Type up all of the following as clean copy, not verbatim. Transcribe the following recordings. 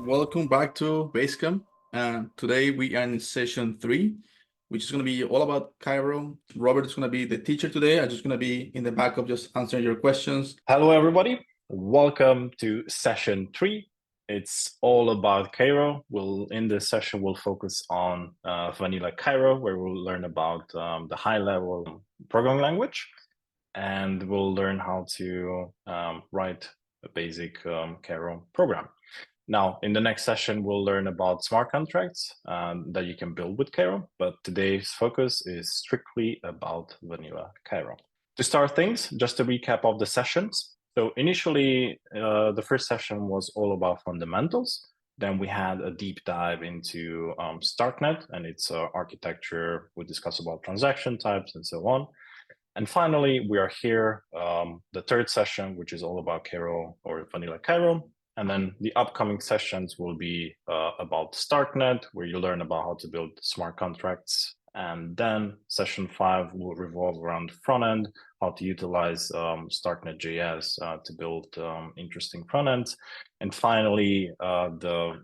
Welcome back to Basecamp. Today we are in session 3, which is going to be all about Cairo. Robert is going to be the teacher today. I'm just going to be in the backup, just answering your questions. Hello, everybody. Welcome to session 3. It's all about Cairo. In this session, we'll focus on Vanilla Cairo, where we'll learn about the high-level programming language, and we'll learn how to write a basic Cairo program. Now, in the next session, we'll learn about smart contracts that you can build with Cairo, but today's focus is strictly about Vanilla Cairo. To start things, just a recap of the sessions. So initially, the first session was all about fundamentals. Then we had a deep dive into Starknet and its architecture. We discussed about transaction types and so on. And finally, we are here, the third session, which is all about Cairo or Vanilla Cairo. And then the upcoming sessions will be about Starknet, where you learn about how to build smart contracts. And then session 5 will revolve around front end, how to utilize Starknet.js to build interesting front ends. And finally, the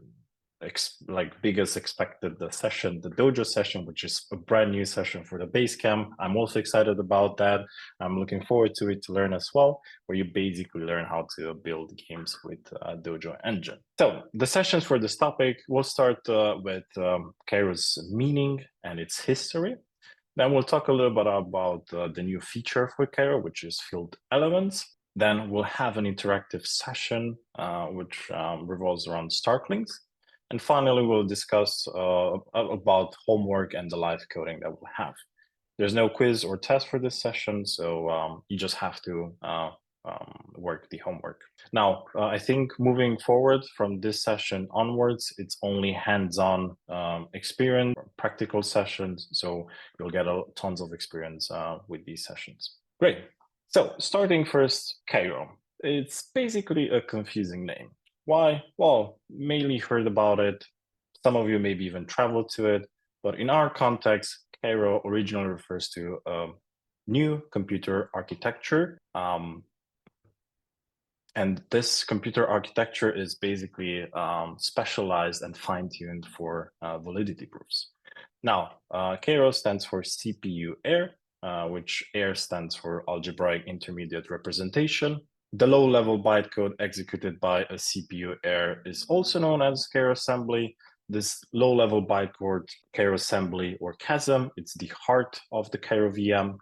biggest expected session, the Dojo session, which is a brand new session for the Basecamp. I'm also excited about that. I'm looking forward to it to learn as well, where you basically learn how to build games with Dojo engine. So the sessions for this topic, we'll start with Cairo's meaning and its history. Then we'll talk a little bit about the new feature for Cairo, which is field elements. Then we'll have an interactive session, which revolves around Starklings. And finally, we'll discuss about homework and the live coding that we'll have. There's no quiz or test for this session, so you just have to work the homework. Now, I think moving forward from this session onwards, it's only hands-on experience, practical sessions, so you'll get tons of experience with these sessions. Great. So starting first, Cairo. It's basically a confusing name. Why? Well, mainly heard about it. Some of you maybe even traveled to it. But in our context, Cairo originally refers to a new computer architecture. And this computer architecture is basically specialized and fine-tuned for validity proofs. Now, Cairo stands for CPU Air, which Air stands for Algebraic Intermediate Representation. The low-level bytecode executed by a CPU Air is also known as Cairo assembly. This low-level bytecode, Cairo assembly or CASM, it's the heart of the Cairo VM.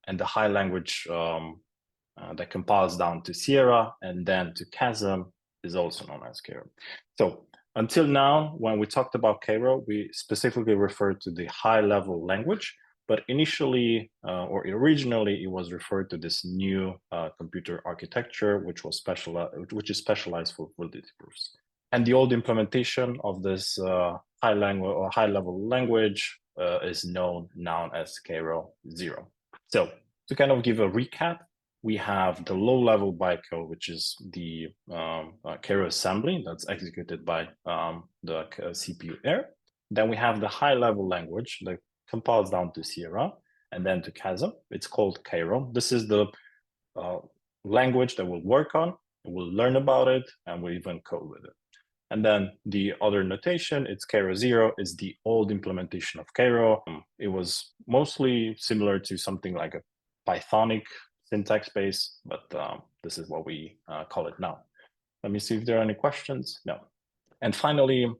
And the high language that compiles down to Sierra and then to CASM is also known as Cairo. So until now, when we talked about Cairo, we specifically referred to the high-level language. But initially, or originally, it was referred to this new computer architecture, which is specialized for validity proofs. And the old implementation of this high-level language is known now as Cairo 0. So to kind of give a recap, we have the low-level bytecode, which is the Cairo assembly that's executed by the CPU Air. Then we have the high-level language that compiles down to Sierra and then to CASM. It's called Cairo. This is the language that we'll work on, we'll learn about it, and we'll even code with it. And then the other notation, it's Cairo 0, is the old implementation of Cairo. It was mostly similar to something like a Pythonic syntax base, but this is what we call it now. Let me see if there are any questions. No. And finally,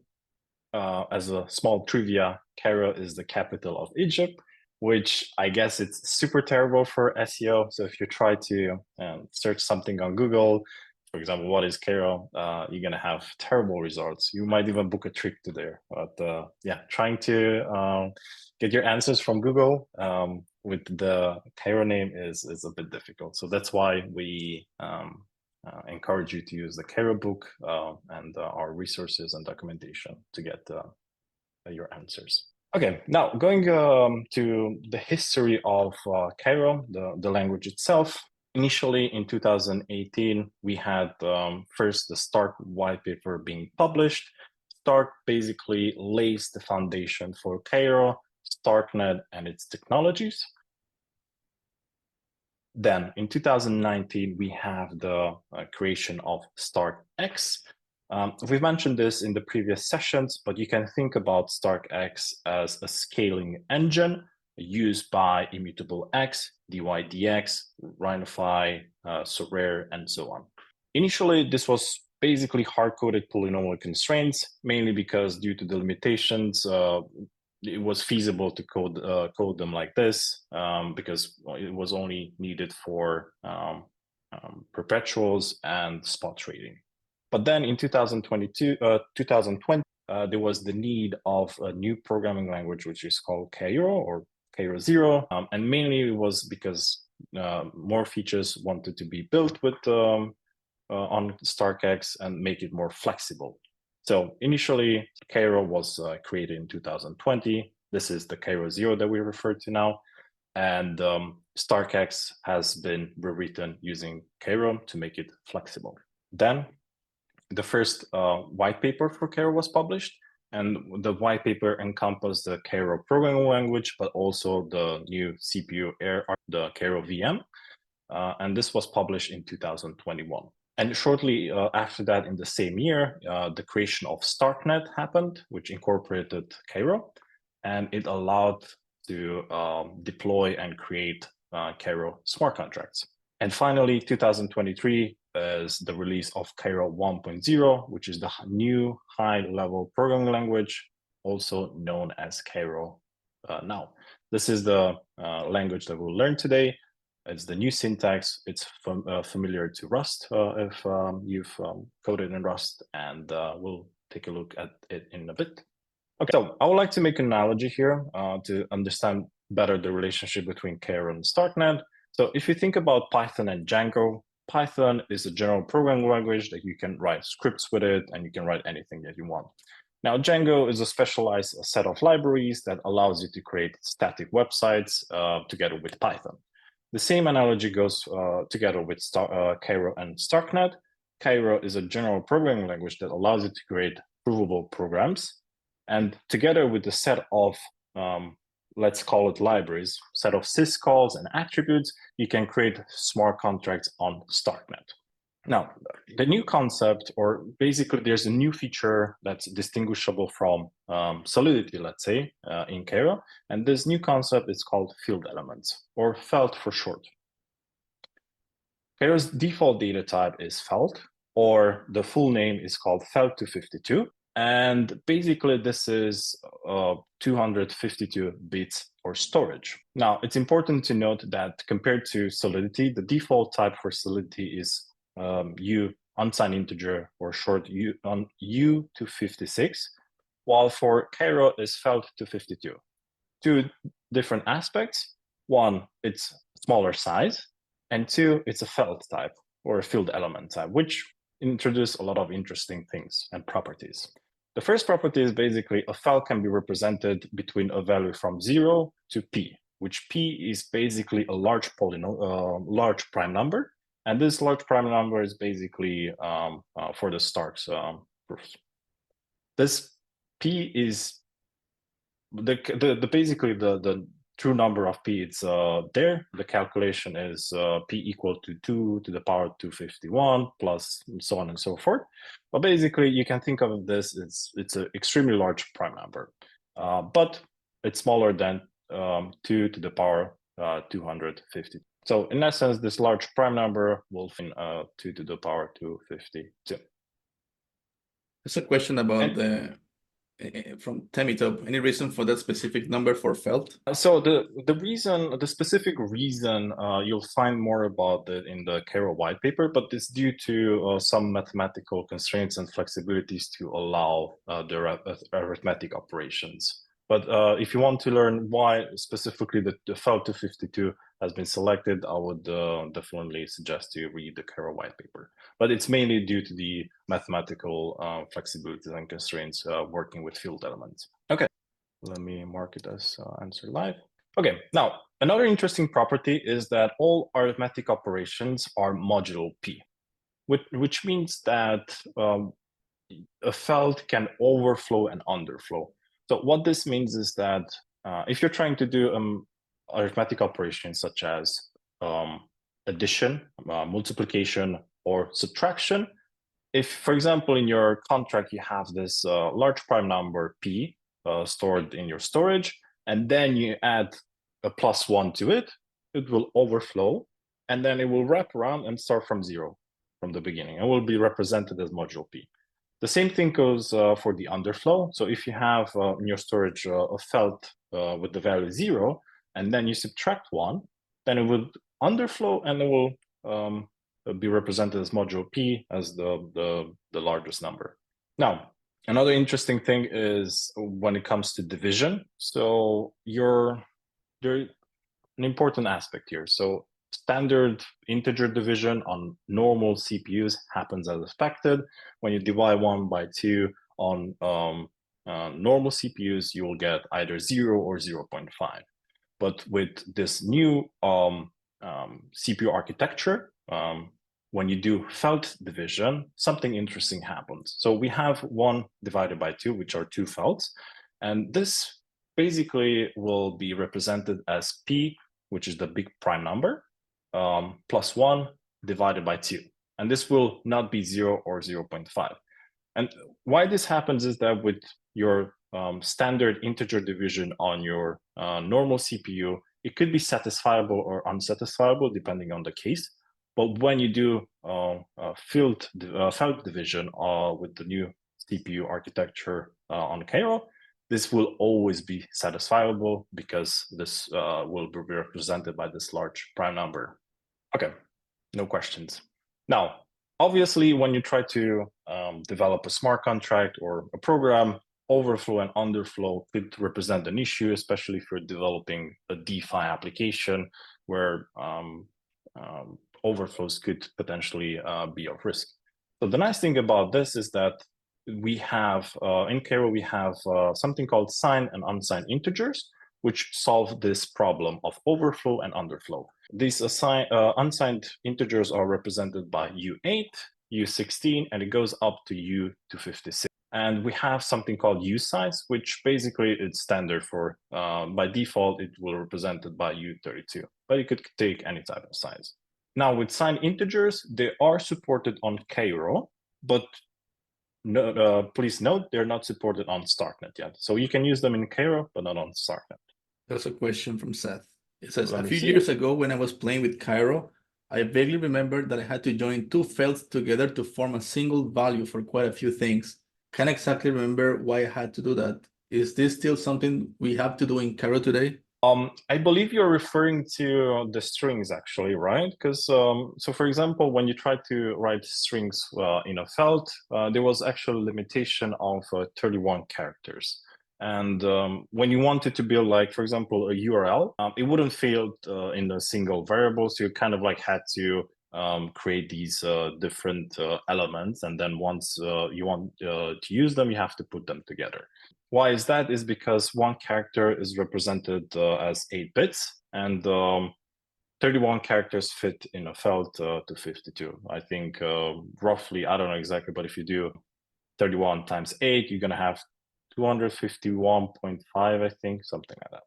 as a small trivia, Cairo is the capital of Egypt, which I guess it's super terrible for SEO. So if you try to search something on Google, for example, what is Cairo, you're going to have terrible results. You might even book a trip to there. But yeah, trying to get your answers from Google with the Cairo name is a bit difficult. So that's why we encourage you to use the Cairo book and our resources and documentation to get your answers. Okay, now going to the history of Cairo, the language itself. Initially in 2018, we had first the Stark white paper being published. Stark basically lays the foundation for Cairo, Starknet, and its technologies. Then in 2019, we have the creation of StarkX, We've mentioned this in the previous sessions, but you can think about StarkX as a scaling engine used by immutable x, dy dx, Rhinify, Sorare, and so on. Initially, this was basically hard-coded polynomial constraints, mainly because due to the limitations, it was feasible to code them like this because it was only needed for perpetuals and spot trading. But then in 2020, there was the need of a new programming language, which is called Cairo or Cairo 0. And mainly it was because more features wanted to be built with on StarkX and make it more flexible. So initially, Cairo was created in 2020. This is the Cairo 0 that we refer to now. And StarkX has been rewritten using Cairo to make it flexible. Then the first white paper for Cairo was published, and the white paper encompassed the Cairo programming language, but also the new CPU Air, the Cairo VM. And this was published in 2021. And shortly after that, in the same year, the creation of Starknet happened, which incorporated Cairo, and it allowed to deploy and create Cairo smart contracts. And finally, 2023 is the release of Cairo 1.0, which is the new high-level programming language, also known as Cairo now. This is the language that we'll learn today. It's the new syntax. It's familiar to Rust if you've coded in Rust, and we'll take a look at it in a bit. Okay, so I would like to make an analogy here to understand better the relationship between Cairo and Starknet. So if you think about Python and Django, Python is a general programming language that you can write scripts with it, and you can write anything that you want. Now, Django is a specialized set of libraries that allows you to create static websites together with Python. The same analogy goes together with Cairo and Starknet. Cairo is a general programming language that allows you to create provable programs. And together with the set of, let's call it libraries, set of syscalls and attributes, you can create smart contracts on Starknet. Now, the new concept, or basically there's a new feature that's distinguishable from Solidity, let's say, in Cairo. And this new concept is called field elements, or felt for short. Cairo's default data type is felt, or the full name is called felt252. And basically this is 252 bits for storage. Now, it's important to note that compared to Solidity, the default type for Solidity is U unsigned integer, or short U to 56, while for Cairo is felt to 52. Two different aspects. One, it's smaller size, and two, it's a felt type or a field element type, which introduce a lot of interesting things and properties. The first property is basically a felt can be represented between a value from 0 to p, which p is basically a large large prime number. And this large prime number is basically for the Stark's proofs. This p is basically the true number of p. It's there. The calculation is p equal to 2 to the power 251 plus so on and so forth. But basically, you can think of this it's an extremely large prime number, but it's smaller than 2 to the power 250. So in essence, this large prime number will fit 2 to the power 252. There's a question about from Temitop. Any reason for that specific number for felt? So the specific reason you'll find more about it in the Cairo white paper, but it's due to some mathematical constraints and flexibilities to allow the arithmetic operations. But if you want to learn why specifically the felt 252 has been selected, I would definitely suggest you read the Cairo white paper. But it's mainly due to the mathematical flexibilities and constraints working with field elements. Okay, let me mark it as answer live. Okay, now another interesting property is that all arithmetic operations are modulo p, which means that a felt can overflow and underflow. So what this means is that if you're trying to do arithmetic operations such as addition, multiplication, or subtraction, if, for example, in your contract, you have this large prime number P stored in your storage, and then you add a +1 to it, it will overflow, and then it will wrap around and start from 0 from the beginning, and will be represented as module P. The same thing goes for the underflow. So if you have in your storage a felt with the value 0, and then you subtract 1, then it would underflow, and it will be represented as module P as the largest number. Now, another interesting thing is when it comes to division. So there's an important aspect here. So standard integer division on normal CPUs happens as expected. When you divide 1 by 2 on normal CPUs, you will get either 0 or 0.5. But with this new CPU architecture, when you do felt division, something interesting happens. So we have 1 divided by 2, which are 2 felts. And this basically will be represented as P, which is the big prime number, +1 divided by 2. And this will not be 0 or 0.5. And why this happens is that with your standard integer division on your normal CPU, it could be satisfiable or unsatisfiable depending on the case. But when you do felt division with the new CPU architecture on Cairo, this will always be satisfiable because this will be represented by this large prime number. Okay, no questions. Now, obviously, when you try to develop a smart contract or a program, overflow and underflow could represent an issue, especially if you're developing a DeFi application where overflows could potentially be of risk. So the nice thing about this is that we have, in Cairo, we have something called signed and unsigned integers, which solve this problem of overflow and underflow. These unsigned integers are represented by U8, U16, and it goes up to U256. And we have something called usize, which basically is standard for, by default, it will represent it by U32, but it could take any type of size. Now with signed integers, they are supported on Cairo, but no, please note, they're not supported on Starknet yet. So you can use them in Cairo, but not on Starknet. There's a question from Seth. It says, a few years ago when I was playing with Cairo, I vaguely remember that I had to join 2 felts together to form a single value for quite a few things. Can't exactly remember why I had to do that. Is this still something we have to do in Cairo today? I believe you're referring to the strings actually, right? Because so for example, when you try to write strings in a felt, there was actually a limitation of 31 characters. And when you wanted to build, like, for example, a URL, it wouldn't fit in a single variable. So you kind of like had to create these different elements. And then once you want to use them, you have to put them together. Why is that? Is because one character is represented as 8 bits, and 31 characters fit in a felt to 52. I think roughly, I don't know exactly, but if you do 31 times 8, you're going to have 251.5, I think, something like that.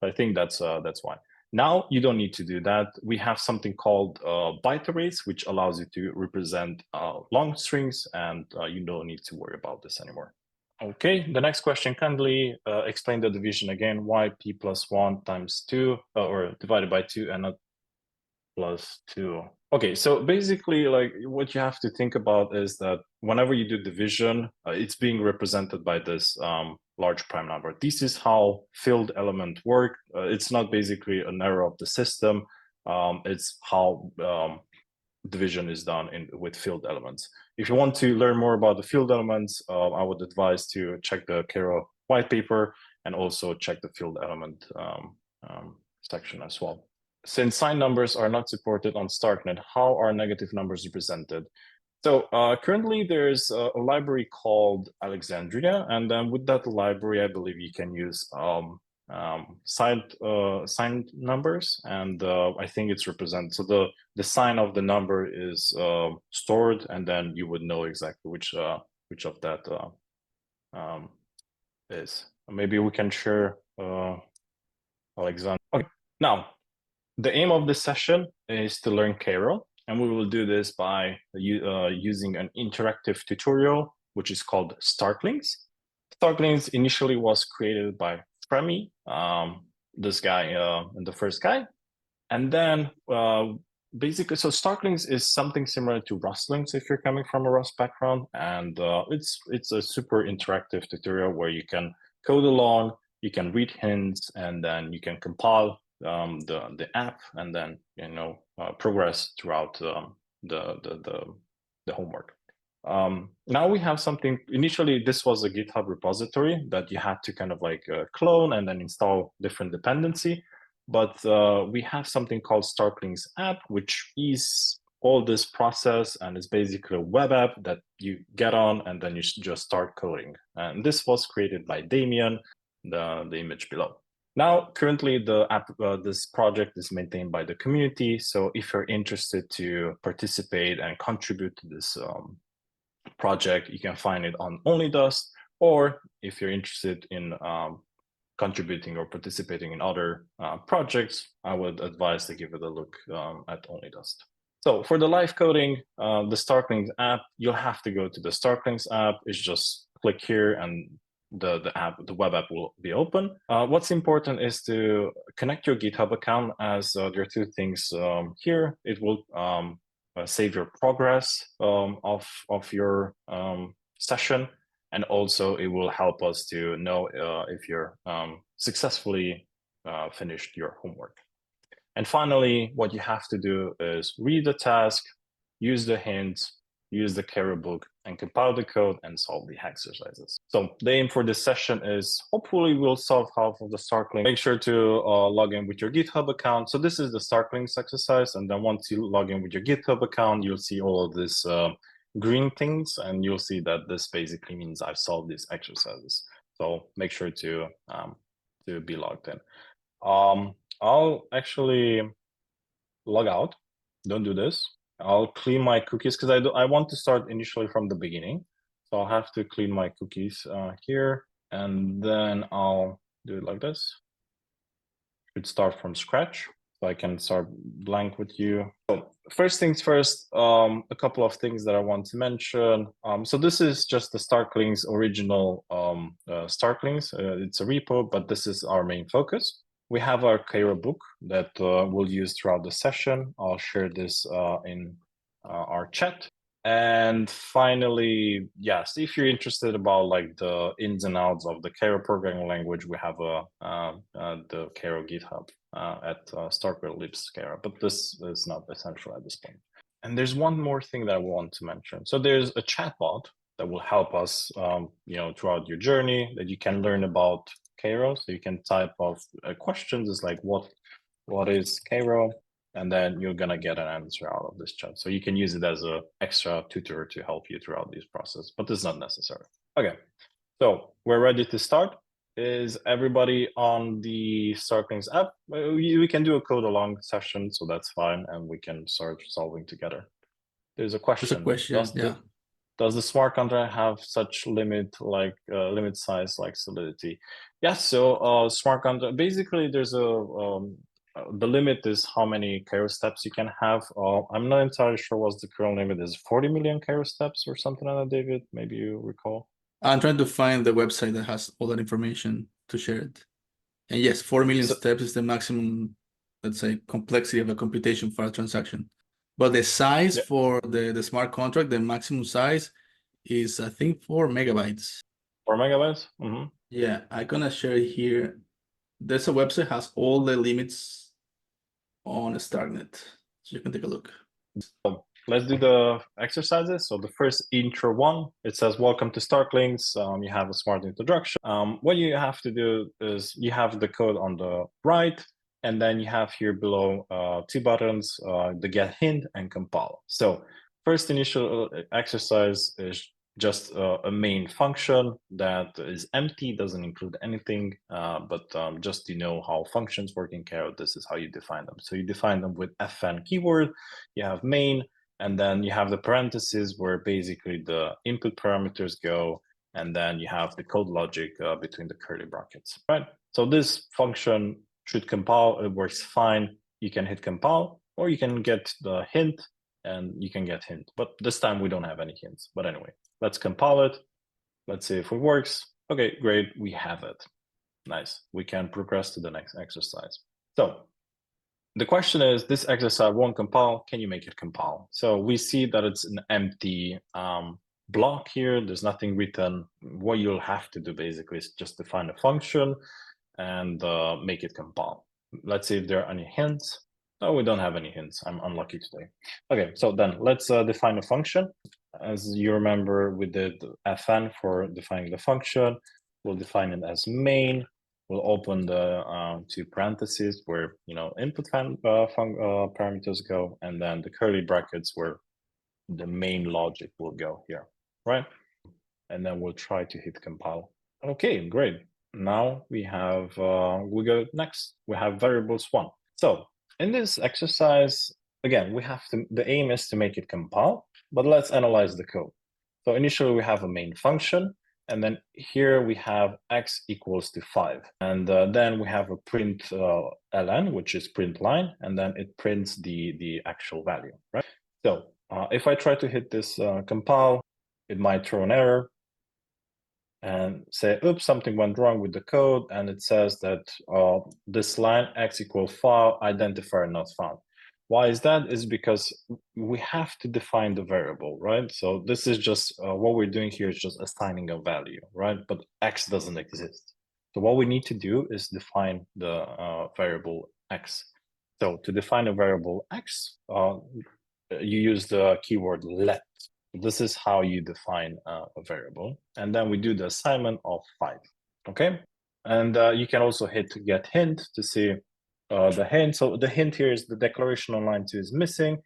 But I think that's why. Now you don't need to do that. We have something called byte arrays, which allows you to represent long strings, and you don't need to worry about this anymore. Okay, the next question, kindly explain the division again. Why P plus 1 times 2 or divided by 2 and not plus 2? Okay, so basically, like, what you have to think about is that whenever you do division, it's being represented by this large prime number. This is how filled element work. It's not basically an error of the system. It's how division is done with filled elements. If you want to learn more about the filled elements, I would advise to check the Cairo white paper and also check the filled element section as well. Since signed numbers are not supported on Starknet, how are negative numbers represented? So currently there's a library called Alexandria, and then with that library, I believe you can use signed numbers, and I think it's represented. So the sign of the number is stored, and then you would know exactly which of that is. Maybe we can share Alexander. Okay, now the aim of this session is to learn Cairo, And we will do this by using an interactive tutorial, which is called Starklings. Starklings initially was created by Fremi, this guy and the first guy. And then basically, so Starklings is something similar to Rustlings if you're coming from a Rust background. And it's a super interactive tutorial where you can code along, you can read hints, and then you can compile the app, and then progress throughout the homework. Now we have something. Initially, this was a GitHub repository that you had to kind of like clone and then install different dependency. But we have something called Starklings app, which is all this process, and it's basically a web app that you get on and then you just start coding. And this was created by Damien, the image below. Now, currently, the app, this project is maintained by the community. So if you're interested to participate and contribute to this project, you can find it on OnlyDust, or if you're interested in contributing or participating in other projects, I would advise to give it a look at OnlyDust. So for the live coding, the Starklings app, you'll have to go to the Starklings app. It's just click here and the web app will be open. What's important is to connect your GitHub account, as there are two things here. It will save your progress of your session, and also it will help us to know if you're successfully finished your homework. And finally, what you have to do is read the task, use the hints, use the Cairo book, and compile the code and solve the exercises. So the aim for this session is hopefully we'll solve half of the Starkling. Make sure to log in with your GitHub account. So this is the Starklings exercise. And then once you log in with your GitHub account, you'll see all of this green things, and you'll see that this basically means I've solved these exercises. So make sure to be logged in. I'll actually log out. Don't do this. I'll clean my cookies because I want to start initially from the beginning. So I'll have to clean my cookies here, and then I'll do it like this. Should start from scratch, so I can start blank with you. So first things first, a couple of things that I want to mention. So this is just the Starklings original Starklings. It's a repo, but this is our main focus. We have our Cairo book that we'll use throughout the session. I'll share this in our chat. And finally, yes, if you're interested about like the ins and outs of the Cairo programming language, we have the Cairo GitHub at Starknet Cairo, but this is not essential at this point. And there's one more thing that I want to mention. So there's a chatbot that will help us, throughout your journey, that you can learn about Cairo. So you can type of questions. It's like what is Cairo, and then you're gonna get an answer out of this chat. So you can use it as an extra tutor to help you throughout this process, but it's not necessary. Okay, so we're ready to start. Is everybody on the Starklings app? We can do a code along session, so that's fine, and we can start solving together. There's a question. There's a question. Does the smart contract have such limit size like Solidity? Yes. So smart contract, basically there's the limit is how many Cairo steps you can have. I'm not entirely sure what's the current limit is. 40 million Cairo steps or something like that, David? Maybe you recall. I'm trying to find the website that has all that information to share it. And yes, 4 million steps is the maximum, let's say, complexity of a computation for a transaction. But the size for the smart contract, the maximum size is, I think, 4 megabytes. 4 megabytes? Mm-hmm. Yeah, I'm gonna share it here. There's a website has all the limits on Starknet, so you can take a look. So let's do the exercises. So the first intro one, it says, welcome to Starklings. You have a smart introduction. What you have to do is you have the code on the right, and then you have here below two buttons, the get hint and compile. So first initial exercise is just a main function that is empty, doesn't include anything, but just to know how functions work in Cairo, this is how you define them. So you define them with fn keyword, you have main, and then you have the parentheses where basically the input parameters go, and then you have the code logic between the curly brackets, right? So this function should compile, it works fine. You can hit compile, or you can get the hint and you can get hint. But this time we don't have any hints. But anyway, let's compile it. Let's see if it works. Okay, great, we have it. Nice, we can progress to the next exercise. So the question is, this exercise won't compile, can you make it compile? So we see that it's an empty block here, there's nothing written. What you'll have to do basically is just define a function and make it compile. Let's see if there are any hints. No, we don't have any hints. I'm unlucky today. Okay, so then let's define a function. As you remember, we did fn for defining the function. We'll define it as main. We'll open the two parentheses where input parameters go, and then the curly brackets where the main logic will go here, right? And then we'll try to hit compile. Okay, great. Now we have, we go next, we have variables 1. So in this exercise, again, the aim is to make it compile, but let's analyze the code. So initially we have a main function, and then here we have x equals to 5. And then we have a print ln, which is print line, and then it prints the actual value, right? So if I try to hit this compile, it might throw an error and say, oops, something went wrong with the code. And it says that this line x equals 5, identifier not found. Why is that? Is because we have to define the variable, right? So this is just what we're doing here is just assigning a value, right? But x doesn't exist. So what we need to do is define the variable x. So to define a variable x, you use the keyword let. This is how you define a variable. And then we do the assignment of 5, okay? And you can also hit get hint to see the hint. So the hint here is the declaration on line 2 is missing,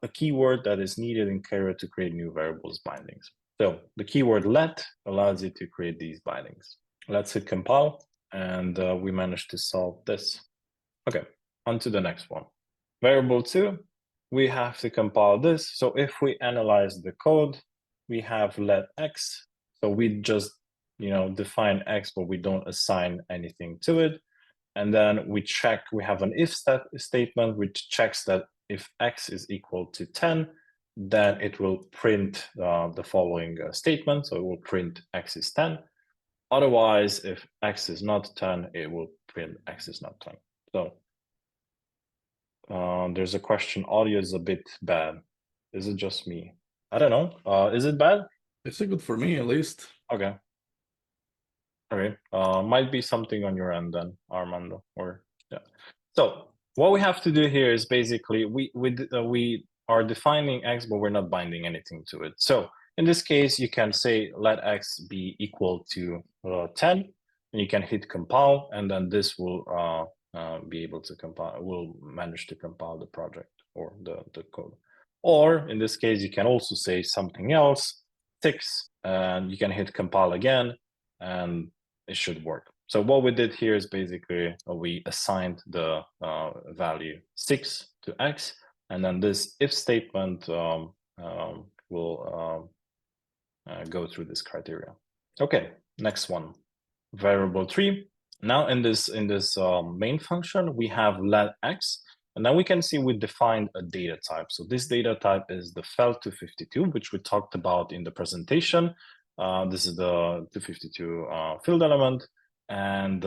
a keyword that is needed in Cairo to create new variables bindings. So the keyword let allows you to create these bindings. Let's hit compile, and we managed to solve this. Okay, on to the next one. Variable 2, we have to compile this. So if we analyze the code, we have let x. So we just define x, but we don't assign anything to it. And then we check, we have an if statement which checks that if x is equal to 10, then it will print the following statement. So it will print x is 10. Otherwise, if x is not 10, it will print x is not 10. So there's a question, audio is a bit bad. Is it just me? I don't know. Is it bad? It's good for me, at least. Okay. All right. Might be something on your end then, Armando, or yeah. So what we have to do here is basically we are defining x, but we're not binding anything to it. So in this case, you can say let x be equal to 10, and you can hit compile, and then this will be able to compile, will manage to compile the project or the code. Or in this case, you can also say something else, 6, and you can hit compile again, and it should work. So what we did here is basically we assigned the value 6 to x, and then this if statement will go through this criteria. Okay, next one, variable 3. Now in this main function, we have let x, and then we can see we defined a data type. So this data type is the felt 252, which we talked about in the presentation. This is the 252 field element, and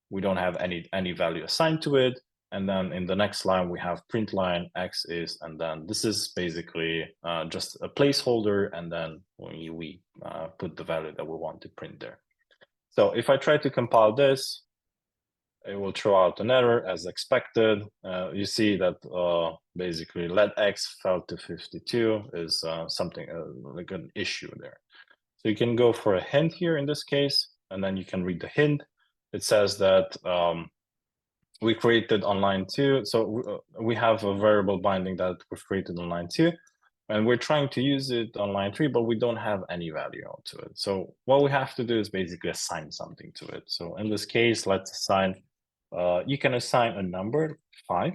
we don't have any value assigned to it. And then in the next line, we have print line x is, and then this is basically just a placeholder, and then we put the value that we want to print there. So if I try to compile this, it will throw out an error as expected. You see that basically let x felt to 52 is something like an issue there. So you can go for a hint here in this case, and then you can read the hint. It says that we created on line 2. So we have a variable binding that was created on line 2. And we're trying to use it on line 3, but we don't have any value to it. So what we have to do is basically assign something to it. So in this case, let's assign, you can assign a number, 5,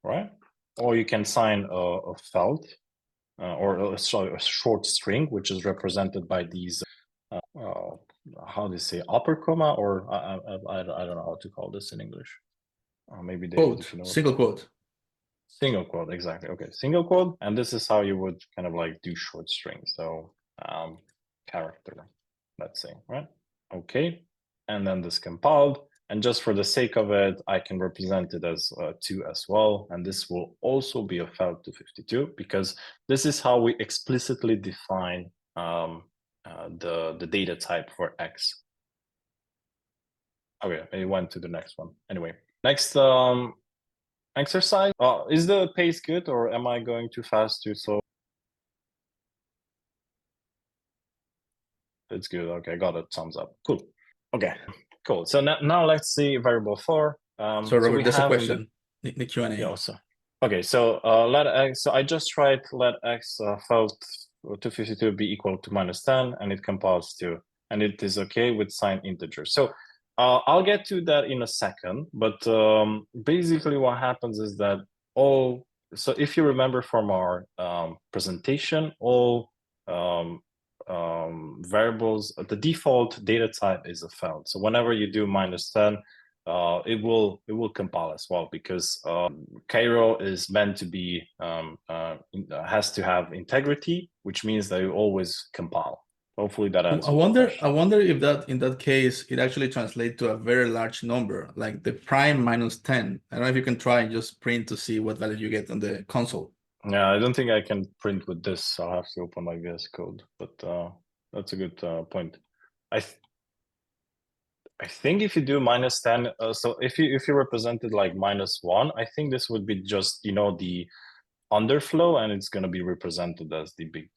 right? Or you can assign a felt, or a short string, which is represented by these, how do you say, upper comma, or I don't know how to call this in English. Maybe David, Quote, single quote. Single quote, exactly. Okay, single quote, and this is how you would kind of like do short string. So character, let's say, right? Okay, and then this compiled, and just for the sake of it, I can represent it as 2 as well, and this will also be a felt 252 because this is how we explicitly define the data type for X. Okay, it went to the next one. Anyway, next exercise. Is the pace good or am I going too fast too slow? It's good. Okay, got it. Thumbs up. Cool. Okay, cool. So now let's see variable 4. So Robert, we there's a have question. The Q&A. Yeah, also. Okay, so let X. So I just tried let X felt 252 be equal to -10, and it compiles to, and it is okay with signed integers. So I'll get to that in a second, but basically what happens is that so if you remember from our presentation, all variables, the default data type is a felt. So whenever you do -10, it will compile as well because Cairo is meant to be has to have integrity, which means that you always compile. Hopefully that answers. I wonder if that in that case it actually translates to a very large number, like the prime -10. I don't know if you can try and just print to see what value you get on the console. Yeah, I don't think I can print with this. I'll have to open my VS Code, but that's a good point. I think if you do -10, so if you represent it like -1, I think this would be just the underflow, and it's gonna be represented as the big.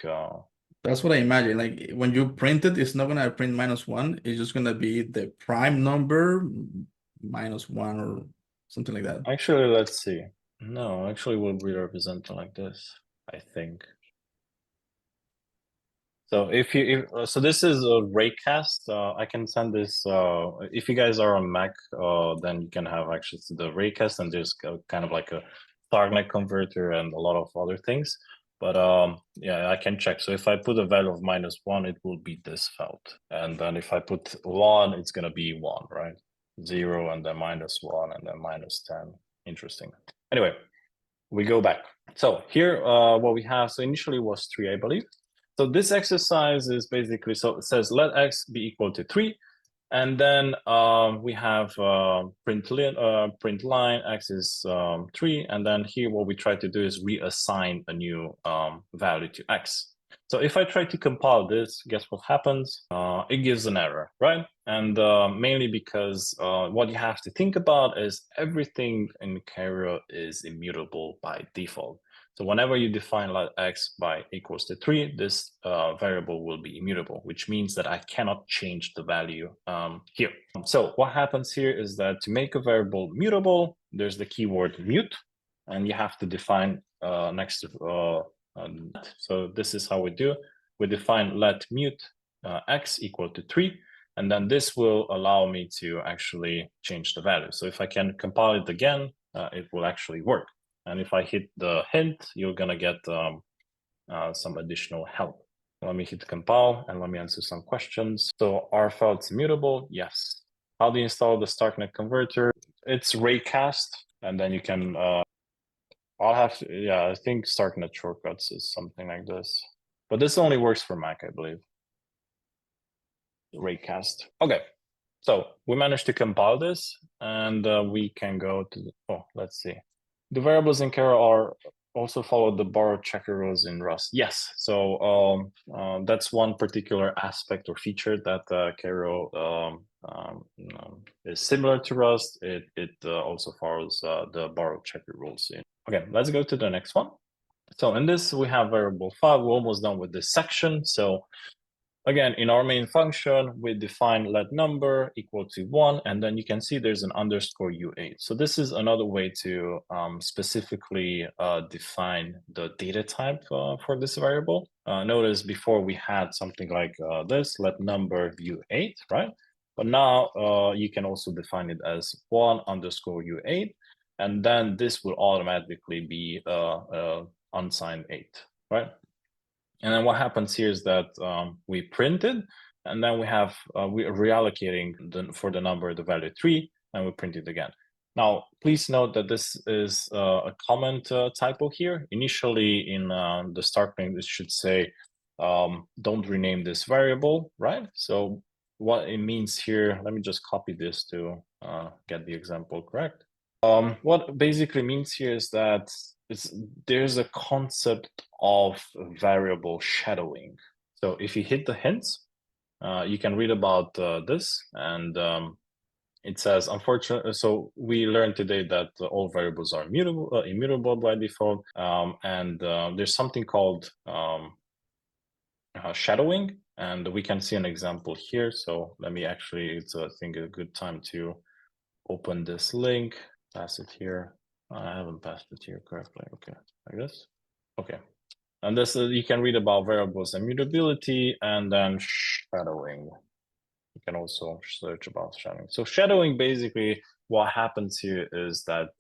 That's what I imagine. Like when you print it, it's not gonna print -1. It's just gonna be the prime number -1 or something like that. Actually, let's see. No, actually, we'll be represented like this, I think. So so this is a raycast. I can send this. If you guys are on Mac, then you can have access to the raycast, and there's kind of like a Starknet converter and a lot of other things. But yeah, I can check. So if I put a value of -1, it will be this felt, and then if I put 1, it's gonna be 1, right? 0 and then -1 and then -10. Interesting. Anyway, we go back. So here, what we have. So initially was 3, I believe. So this exercise is basically, so it says let X be equal to 3, and then we have print line X is 3, and then here what we try to do is reassign a new value to X. So if I try to compile this, guess what happens? It gives an error, right? And mainly because what you have to think about is everything in Cairo is immutable by default. So whenever you define let X by equals to 3, this variable will be immutable, which means that I cannot change the value here. So what happens here is that to make a variable mutable, there's the keyword mute, and you have to define next to so this is how we do. We define let mute X equal to 3, and then this will allow me to actually change the value. So if I can compile it again, it will actually work. And if I hit the hint, you're gonna get some additional help. Let me hit compile and let me answer some questions. So are files immutable? Yes. How do you install the Starknet converter? It's raycast, and then you can. I'll have to. Yeah, I think Starknet shortcuts is something like this, but this only works for Mac, I believe. Raycast. Okay. So we managed to compile this, and we can go to. Let's see. The variables in Cairo are also follow the borrowed checker rules in Rust. Yes, so that's one particular aspect or feature that Cairo is similar to Rust. It also follows the borrowed checker rules. Okay, let's go to the next one. So in this, we have variable 5. We're almost done with this section. So again, in our main function, we define let number equal to 1, and then you can see there's an underscore U8. So this is another way to specifically define the data type for this variable. Notice before we had something like this, let number U8, right? But now you can also define it as 1 underscore U8, and then this will automatically be unsigned 8, right? And then what happens here is that we print it, and then we have we're reallocating for the number the value 3, and we print it again. Now, please note that this is a comment typo here. Initially in the Starknet, it should say, don't rename this variable, right? So what it means here, let me just copy this to get the example correct. What basically means here is that there's a concept of variable shadowing. So if you hit the hints, you can read about this, and it says, unfortunately, so we learned today that all variables are immutable by default, and there's something called shadowing, and we can see an example here. So let me actually, it's I think a good time to open this link, pass it here. I haven't passed it here correctly. Okay, like this. Okay, and this you can read about variables immutability and then shadowing. You can also search about shadowing. So shadowing, basically what happens here is that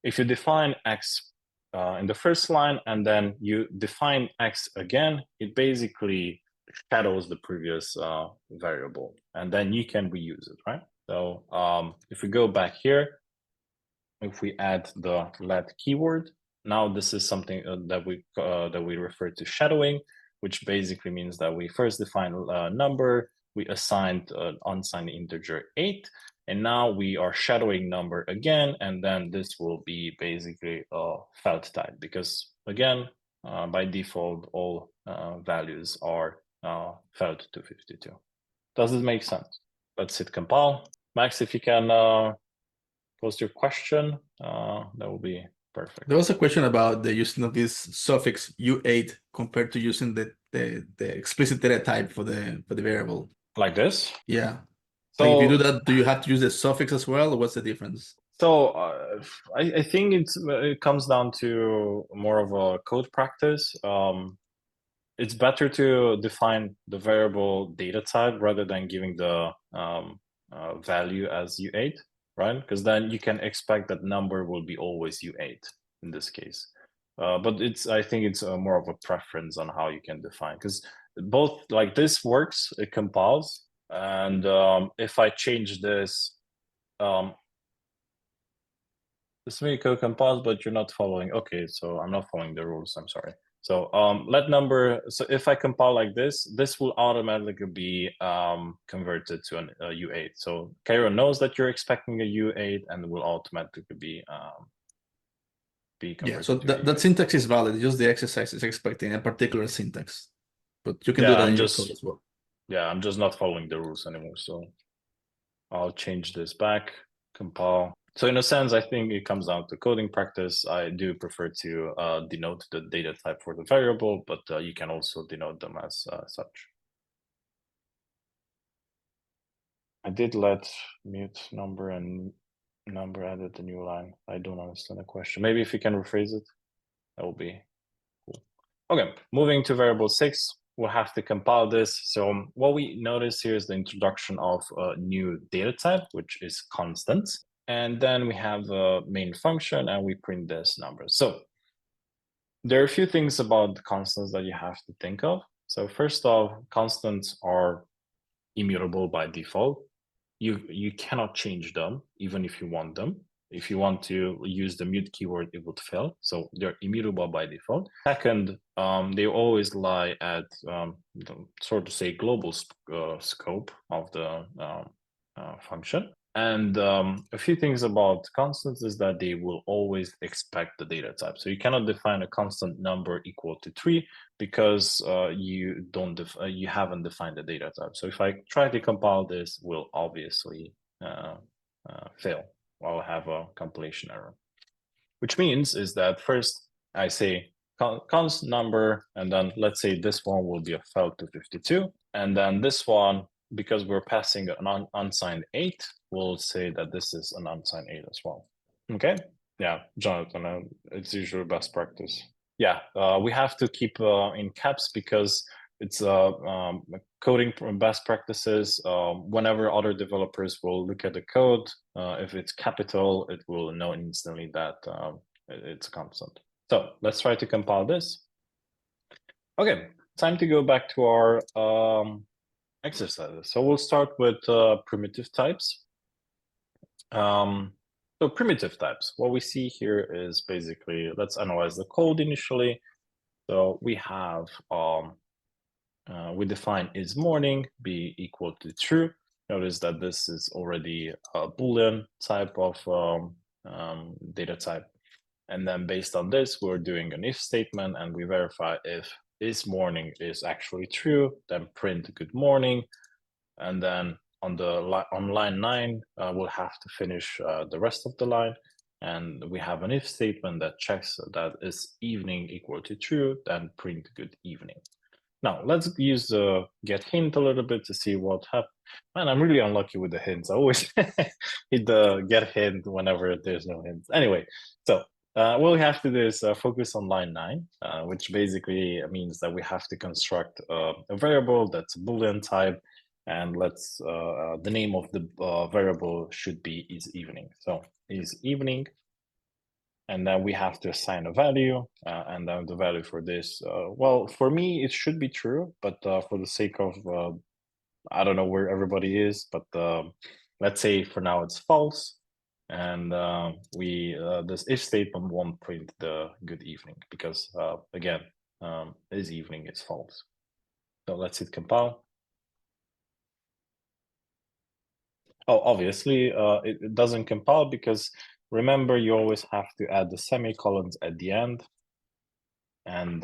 if you define X in the first line and then you define X again, it basically shadows the previous variable, and then you can reuse it, right? So if we go back here, if we add the let keyword, now this is something that we refer to shadowing, which basically means that we first define a number, we assigned an unsigned integer 8, and now we are shadowing number again, and then this will be basically a felt type, because again, by default, all values are felt to 52. Does it make sense? Let's hit compile. Max, if you can post your question, that will be perfect. There was a question about the using of this suffix U8 compared to using the explicit data type for the variable. Like this? Yeah. So like if you do that, do you have to use the suffix as well, or what's the difference? So I think it comes down to more of a code practice. It's better to define the variable data type rather than giving the value as U8, right? Because then you can expect that number will be always U8 in this case. But I think it's more of a preference on how you can define, because both, like, this works, it compiles, and if I change this, this may co-compose, but you're not following. Okay, so I'm not following the rules. I'm sorry. So let number. So if I compile like this will automatically be converted to a U8. So Cairo knows that you're expecting a U8 and will automatically be converted. Yeah, so that syntax is valid. Just the exercise is expecting a particular syntax, but you can do that in your code as well. Yeah, I'm just not following the rules anymore. So I'll change this back, compile. So in a sense, I think it comes down to coding practice. I do prefer to denote the data type for the variable, but you can also denote them as such. I did let mute number and number added the new line. I don't understand the question. Maybe if you can rephrase it, that will be cool. Okay, moving to variable 6, we'll have to compile this. So what we notice here is the introduction of a new data type, which is constant. And then we have the main function and we print this number. So there are a few things about the constants that you have to think of. So first off, constants are immutable by default. You cannot change them, even if you want them. If you want to use the mute keyword, it would fail. So they're immutable by default. Second, they always lie at sort of say global scope of the function. And a few things about constants is that they will always expect the data type. So you cannot define a constant number equal to 3 because you haven't defined the data type. So if I try to compile this, will obviously fail. I'll have a compilation error, which means is that first I say const number, and then let's say this one will be a file to 52, and then this one, because we're passing an unsigned 8, we'll say that this is an unsigned 8 as well. Okay, yeah, Jonathan, it's usually best practice. Yeah, we have to keep in caps because it's coding best practices. Whenever other developers will look at the code, if it's capital, it will know instantly that it's constant. So let's try to compile this. Okay, time to go back to our exercises. So we'll start with primitive types. So primitive types, what we see here is basically, let's analyze the code initially. So we have, we define is morning be equal to true. Notice that this is already a Boolean type of data type. And then based on this, we're doing an if statement and we verify if is morning is actually true, then print good morning. And then on line 9, we'll have to finish the rest of the line. And we have an if statement that checks that is evening equal to true, then print good evening. Now let's use the get hint a little bit to see what happens. Man, I'm really unlucky with the hints. I always hit the get hint whenever there's no hints. Anyway, so what we have to do is focus on line 9, which basically means that we have to construct a variable that's a Boolean type. And let's the name of the variable should be is evening. So is evening. And then we have to assign a value, and then the value for this, well, for me, it should be true, but for the sake of, I don't know where everybody is, but let's say for now it's false. And this if statement won't print the good evening because, again, is evening is false. So let's hit compile. Oh, obviously, it doesn't compile because remember, you always have to add the semicolons at the end. And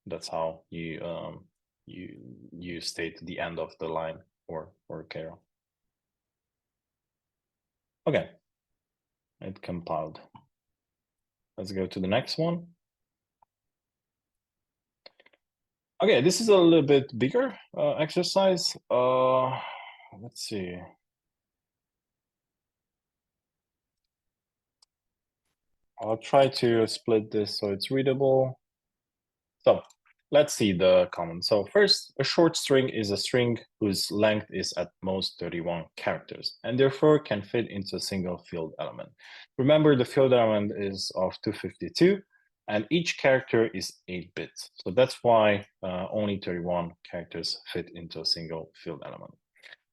that's how you state the end of the line or Cairo. Okay, it compiled. Let's go to the next one. Okay, this is a little bit bigger exercise. Let's see. I'll try to split this so it's readable. So let's see the comments. So first, a short string is a string whose length is at most 31 characters and therefore can fit into a single field element. Remember, the field element is of 252 and each character is 8 bits. So that's why only 31 characters fit into a single field element.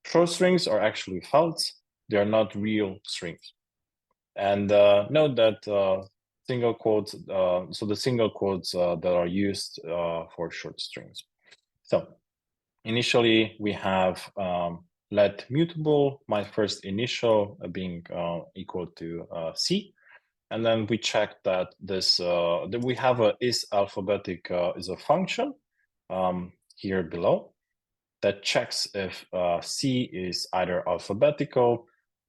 Short strings are actually felts. They are not real strings. And note that single quotes, so the single quotes that are used for short strings. So initially we have let mutable, my first initial being equal to C. And then we check that this, that we have a is alphabetic is a function here below that checks if C is either alphabetical.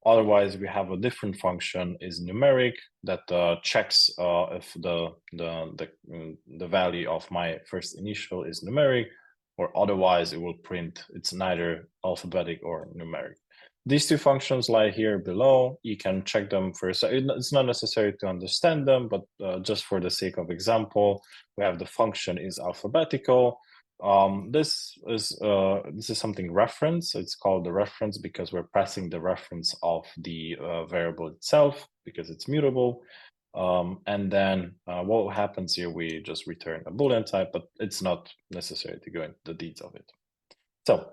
Otherwise, we have a different function is numeric that checks if the value of my first initial is numeric, or otherwise it will print it's neither alphabetic or numeric. These two functions lie here below. You can check them first. It's not necessary to understand them, but just for the sake of example, we have the function is alphabetical. This is something reference. It's called the reference because we're passing the reference of the variable itself because it's mutable. And then what happens here, we just return a Boolean type, but it's not necessary to go into the details of it. So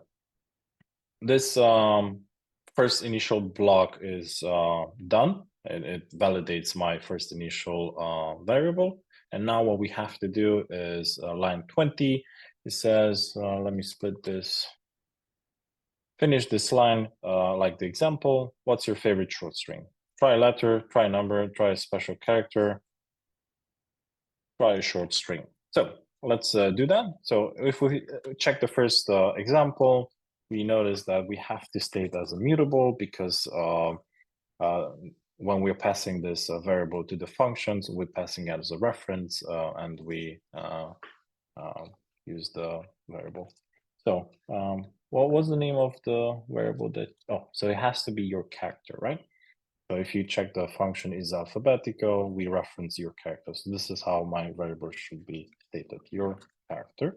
this first initial block is done, and it validates my first initial variable. And now what we have to do is line 20. It says, let me split this. Finish this line like the example. What's your favorite short string? Try a letter, try a number, try a special character, try a short string. So let's do that. So if we check the first example, we notice that we have to state as a mutable because when we're passing this variable to the functions, we're passing it as a reference and we use the variable. So what was the name of the variable that, oh, so it has to be your character, right? So if you check the function is alphabetical, we reference your character. So this is how my variable should be stated, your character.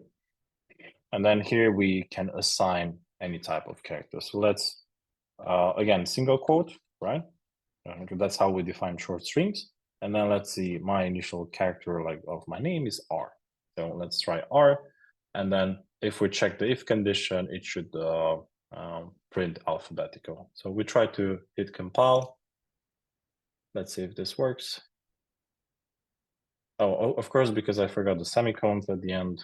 And then here we can assign any type of character. So let's, again, single quote, right? That's how we define short strings. And then let's see, my initial character like of my name is R. So let's try R. And then if we check the if condition, it should print alphabetical. So we try to hit compile. Let's see if this works. Oh, of course, because I forgot the semicolons at the end.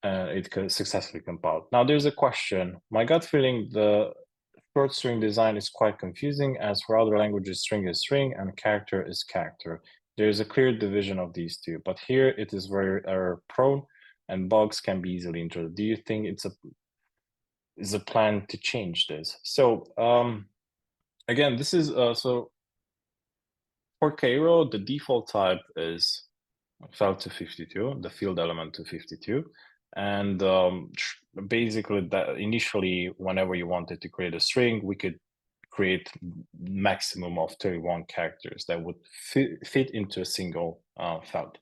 And it could successfully compiled. Now there's a question. My gut feeling, the short string design is quite confusing, as for other languages, string is string and character is character. There is a clear division of these two, but here it is very error prone and bugs can be easily introduced. Do you think is a plan to change this? So again, this is so for Cairo, the default type is felt to 52, the field element to 52. And basically that initially, whenever you wanted to create a string, we could create maximum of 31 characters that would fit into a single felt.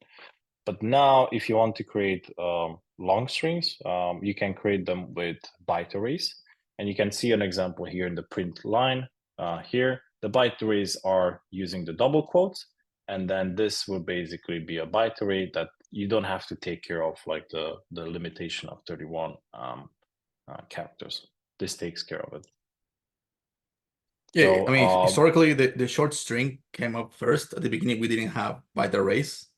But now if you want to create long strings, you can create them with byte arrays. And you can see an example here in the print line here. The byte arrays are using the double quotes. And then this will basically be a byte array that you don't have to take care of like the limitation of 31 characters. This takes care of it. Yeah, So, I mean, historically, the short string came up first. At the beginning, we didn't have byte arrays.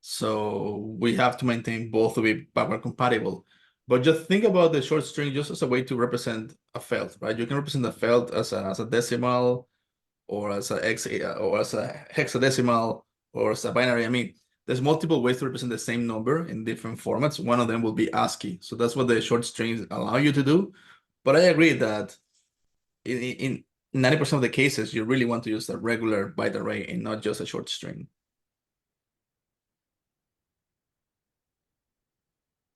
So we have to maintain both to be backward compatible. But just think about the short string just as a way to represent a felt, right? You can represent a felt as a decimal or as a or as a hexadecimal or as a binary. I mean, there's multiple ways to represent the same number in different formats. One of them will be ASCII. So that's what the short strings allow you to do. But I agree that in 90% of the cases, you really want to use a regular byte array and not just a short string.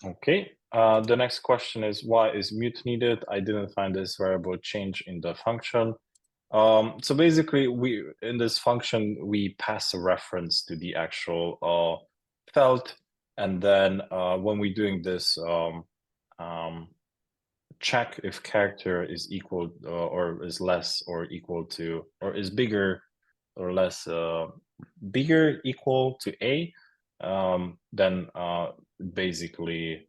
okay. The next question is, why is mute needed? I didn't find this variable change in the function. So basically, in this function, we pass a reference to the actual felt. And then when we're doing this check if character is equal or is less or equal to, or is bigger or less, bigger equal to A, then basically,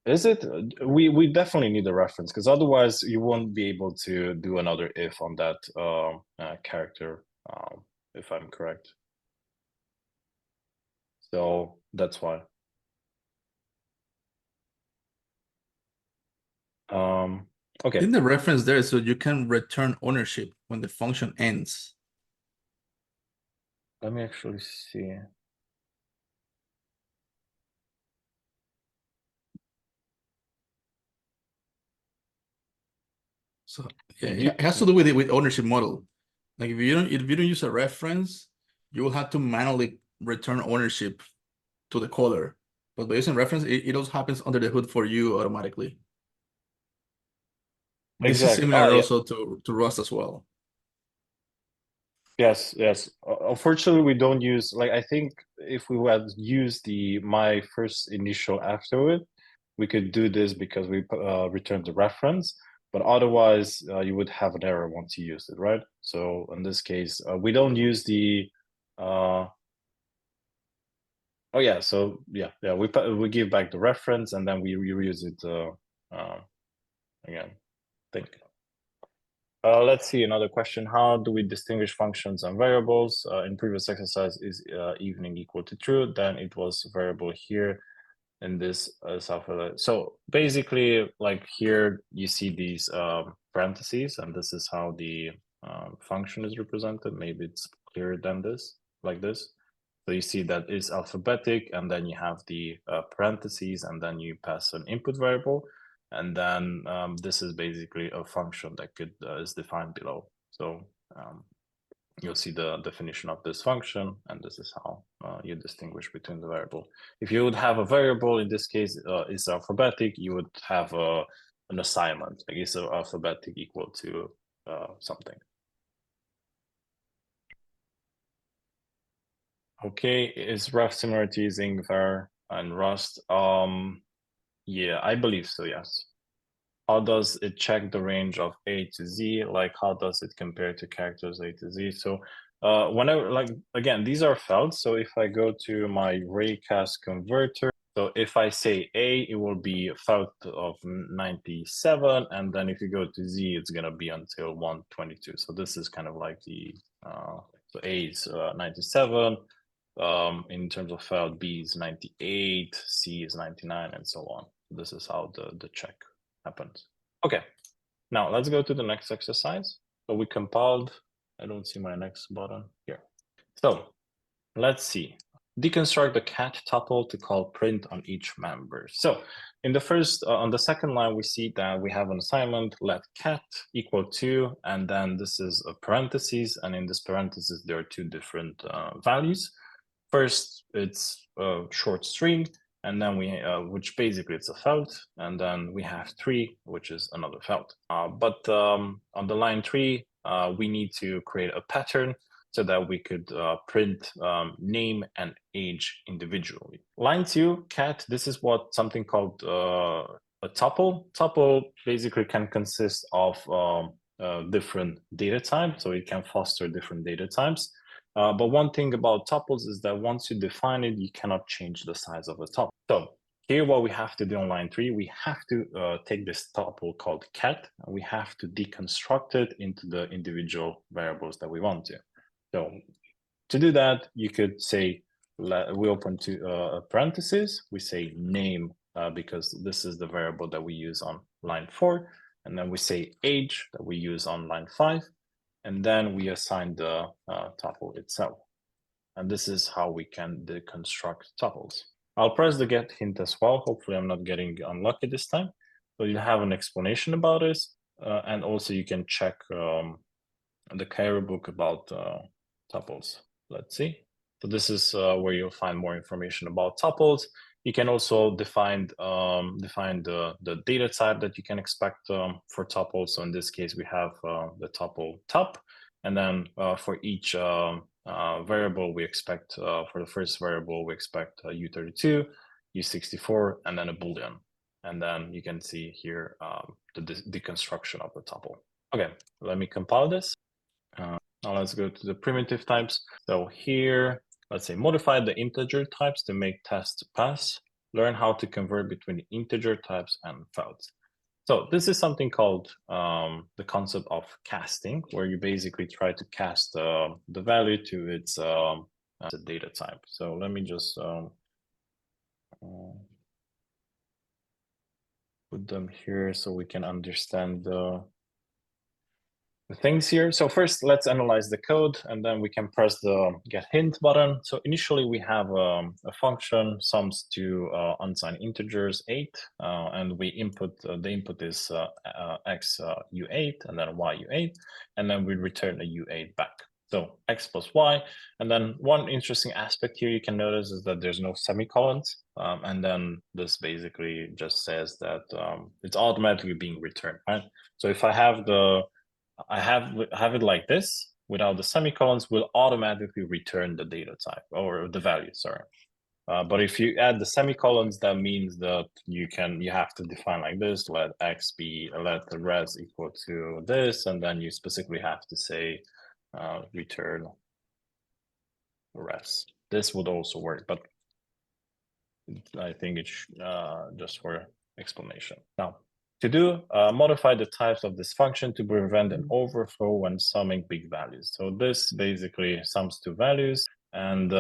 is it? We definitely need a reference because otherwise you won't be able to do another if on that character, if I'm correct. So that's why. Okay. In the reference there, so you can return ownership when the function ends. Let me actually see. So yeah, it has to do with ownership model. Like if you don't use a reference, you will have to manually return ownership to the caller. But by using reference, it also happens under the hood for you automatically. This is Exactly. similar Yeah. also to Rust as well. Yes, yes. Unfortunately, we don't use, like, I think if we had used my first initial after it, we could do this because we returned the reference, but otherwise you would have an error once you use it, right? So in this case, we don't use the, oh yeah, so yeah, we give back the reference and then we reuse it again, I think. Let's see another question. How do we distinguish functions and variables? In previous exercise, is evening equal to true? Then it was variable here in this alphabet. So basically, like here, you see these parentheses, and this is how the function is represented. Maybe it's clearer than this, like this. So you see that it's alphabetic, and then you have the parentheses, and then you pass an input variable. And then this is basically a function that is defined below. So you'll see the definition of this function, and this is how you distinguish between the variable. If you would have a variable, in this case, is alphabetic, you would have an assignment, like is alphabetic equal to something. Okay, is ref similar to using var and Rust? Yeah, I believe so, yes. How does it check the range of A to Z? Like, how does it compare to characters A to Z? So whenever, like, again, these are felts. So if I go to my raycast converter, So if I say A, it will be a felt of 97, and then if you go to Z, it's gonna be until 122. So this is kind of like the so A is 97. In terms of felt, B is 98, C is 99, and so on. This is how the check happens. Okay, now let's go to the next exercise. So we compiled. I don't see my next button here. So let's see. Deconstruct the cat tuple to call print on each member. So in the first, on the second line, we see that we have an assignment, let cat equal to, and then this is a parentheses, and in this parentheses, there are two different values. First, it's a short string, and then we, which basically it's a felt, and then we have 3, which is another felt. But on the line 3, we need to create a pattern so that we could print name and age individually. Line 2, cat, this is what something called a tuple. Tuple basically can consist of different data types, so it can foster different data types. But one thing about tuples is that once you define it, you cannot change the size of a tuple. So here, what we have to do on line 3, we have to take this tuple called cat, and we have to deconstruct it into the individual variables that we want to. So to do that, you could say, we open to parentheses, we say name, because this is the variable that we use on line 4, and then we say age that we use on line 5, and then we assign the tuple itself. And this is how we can deconstruct tuples. I'll press the get hint as well. Hopefully I'm not getting unlucky this time. So you have an explanation about this, and also you can check the Cairo book about tuples. Let's see. So this is where you'll find more information about tuples. You can also define the data type that you can expect for tuples. So in this case, we have the tuple tup, and then for each variable, we expect for the first variable, we expect U32, U64, and then a Boolean. And then you can see here the deconstruction of the tuple. Okay, let me compile this. Now let's go to the primitive types. So here, let's say modify the integer types to make tests pass. Learn how to convert between integer types and felts. So this is something called the concept of casting, where you basically try to cast the value to its data type. So let me just put them here so we can understand the things here. So first, let's analyze the code, and then we can press the get hint button. So initially, we have a function sums to unsigned integers 8, and we input the input is x u8 and then y u8, and then we return a u8 back. So x plus y, and then one interesting aspect here you can notice is that there's no semicolons, and then this basically just says that it's automatically being returned, right? So if I have it like this without the semicolons, will automatically return the data type or the value, sorry. But if you add the semicolons, that means that you have to define like this, let the res equal to this, and then you specifically have to say return res. This would also work, but I think it's just for explanation. Now, to do, modify the types of this function to prevent an overflow when summing big values. So this basically sums two values, and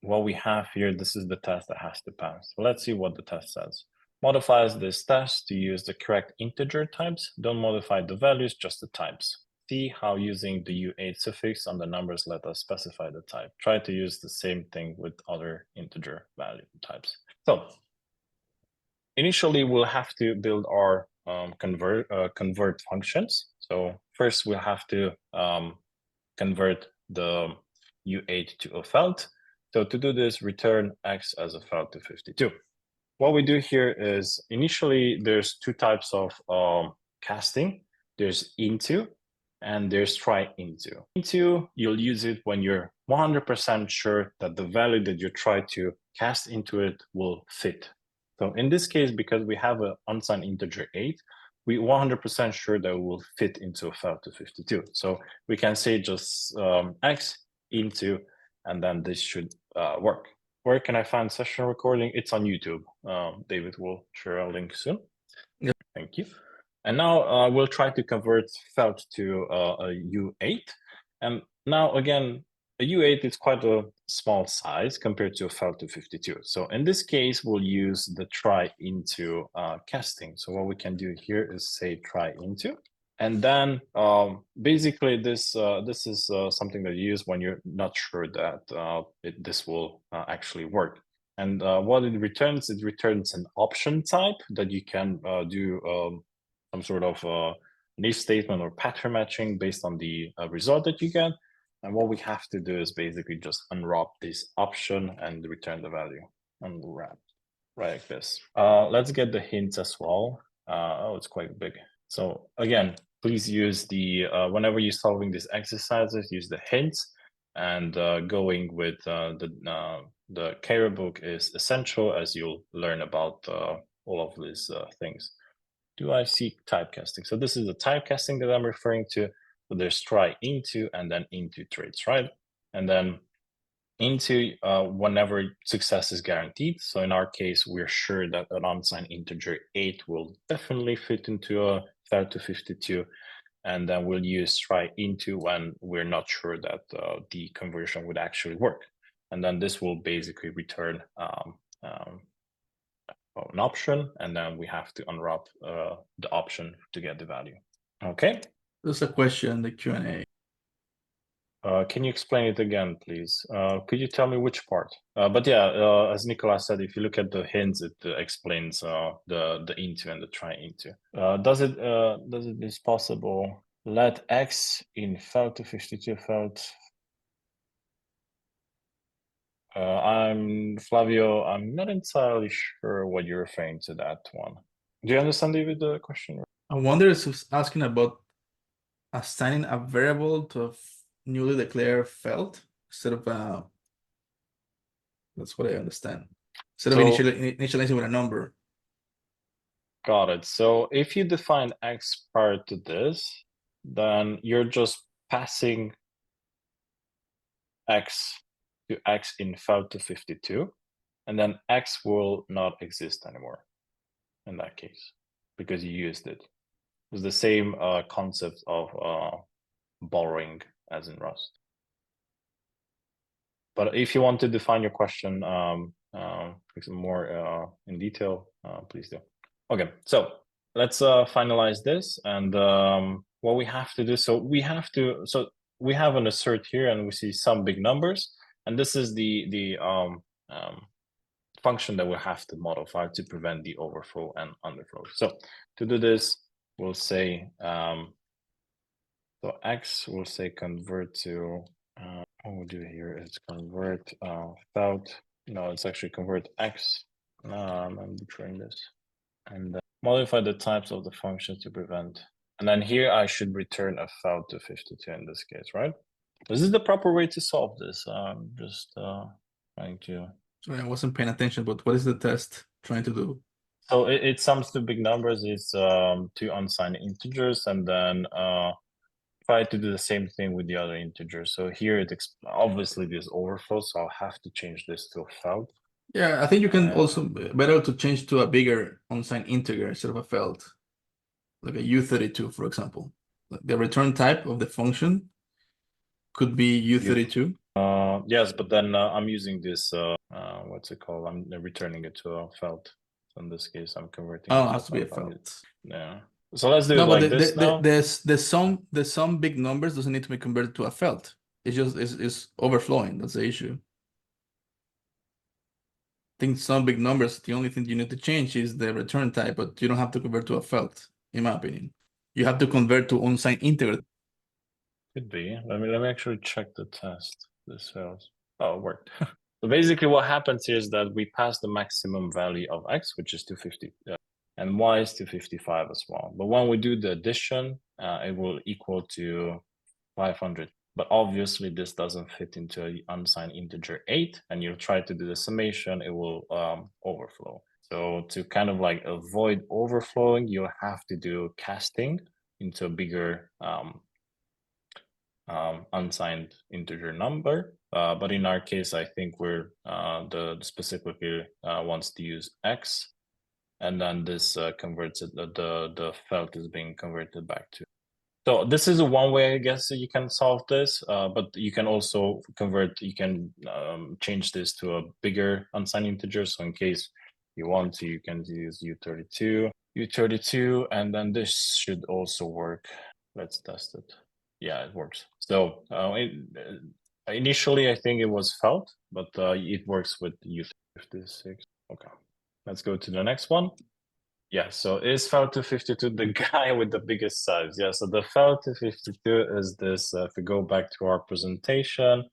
what we have here, this is the test that has to pass. So let's see what the test says. Modifies this test to use the correct integer types. Don't modify the values, just the types. See how using the U8 suffix on the numbers let us specify the type. Try to use the same thing with other integer value types. So initially, we'll have to build our convert functions. So first, we'll have to convert the U8 to a felt. So to do this, return x as a felt to 52. What we do here is initially there's two types of casting. There's into and there's try into. Into, you'll use it when you're 100% sure that the value that you try to cast into it will fit. So in this case, because we have an unsigned integer 8, we 100% sure that it will fit into a felt to 52. So we can say just x into, and then this should work. Where can I find session recording? It's on YouTube. David will share a link soon. Yeah. Thank you. And now we'll try to convert felt to a U8. And now again, a U8 is quite a small size compared to a felt to 52. So in this case, we'll use the try into casting. So what we can do here is say try into. And then basically this is something that you use when you're not sure that this will actually work. And what it returns an option type that you can do some sort of niche statement or pattern matching based on the result that you get. And what we have to do is basically just unwrap this option and return the value. Unwrap, right like this. Let's get the hints as well. Oh, it's quite big. So again, please use the, whenever you're solving these exercises, use the hints, and going with the Cairo book is essential, as you'll learn about all of these things. Do I see typecasting? So this is the typecasting that I'm referring to. So there's try into and then into traits, right? And then into whenever success is guaranteed. So in our case, we're sure that an unsigned integer 8 will definitely fit into a 30 to 52. And then we'll use try into when we're not sure that the conversion would actually work. And then this will basically return an option, and then we have to unwrap the option to get the value. Okay. There's a question in the Q&A. Can you explain it again, please? Could you tell me which part? But yeah, as Nicolas said, if you look at the hints, it explains the into and the try into. Does it is possible? Let X in felt to 52 felt. I'm Flavio. I'm not entirely sure what you're referring to that one. Do you understand, David, the question? I wonder if it's asking about assigning a variable to a newly declared felt instead of that's what I understand. Instead of initializing with a number. Got it. So if you define X prior to this, then you're just passing X to X in felt to 52, and then X will not exist anymore in that case because you used it. It's the same concept of borrowing as in Rust. But if you want to define your question more in detail, please do. Okay, so let's finalize this. And what we have to do, so we have an assert here, and we see some big numbers, and this is the function that we have to modify to prevent the overflow and underflow. So to do this, we'll say so X will say convert to what we'll do here is convert felt. No, it's actually convert X. I'm butchering this. And modify the types of the function to prevent. And then here I should return a felt to 52 in this case, right? Is this the proper way to solve this? I'm just trying to. Sorry, I wasn't paying attention, but what is the test trying to do? So it sums two big numbers. It's two unsigned integers, and then try to do the same thing with the other integers. So here it obviously there's overflow, so I'll have to change this to a felt. Yeah, I think you can also better to change to a bigger unsigned integer instead of a felt, like a U32, for example. Like the return type of the function could be U32. Yes, but then I'm using this, what's it called? I'm returning it to a felt. So in this case, I'm converting it Oh, to it has to be a felt. Yeah. So let's do No, it but like this now. the sum big numbers doesn't need to be converted to a felt. It's just it's overflowing. That's the issue. I think some big numbers, the only thing you need to change is the return type, but you don't have to convert to a felt, in my opinion. You have to convert to unsigned integer. Could be. Let me actually check the test. This fails. Oh, it worked. So basically what happens here is that we pass the maximum value of X, which is 250, and Y is 255 as well. But when we do the addition, it will equal to 500. But obviously this doesn't fit into an unsigned integer 8, and you'll try to do the summation, it will overflow. So to kind of like avoid overflowing, you'll have to do casting into a bigger unsigned integer number. But in our case, I think we're the specifically wants to use x, and then this converts it. The felt is being converted back to. So this is one way, I guess, you can solve this. But you can also convert. You can change this to a bigger unsigned integer. So in case you want to, you can use u32, and then this should also work. Let's test it. Yeah, it works. So initially, I think it was felt, but it works with U56. Okay, let's go to the next one. Yeah, so is felt to 52 the guy with the biggest size? Yeah, so the felt to 52 is this, if we go back to our presentation,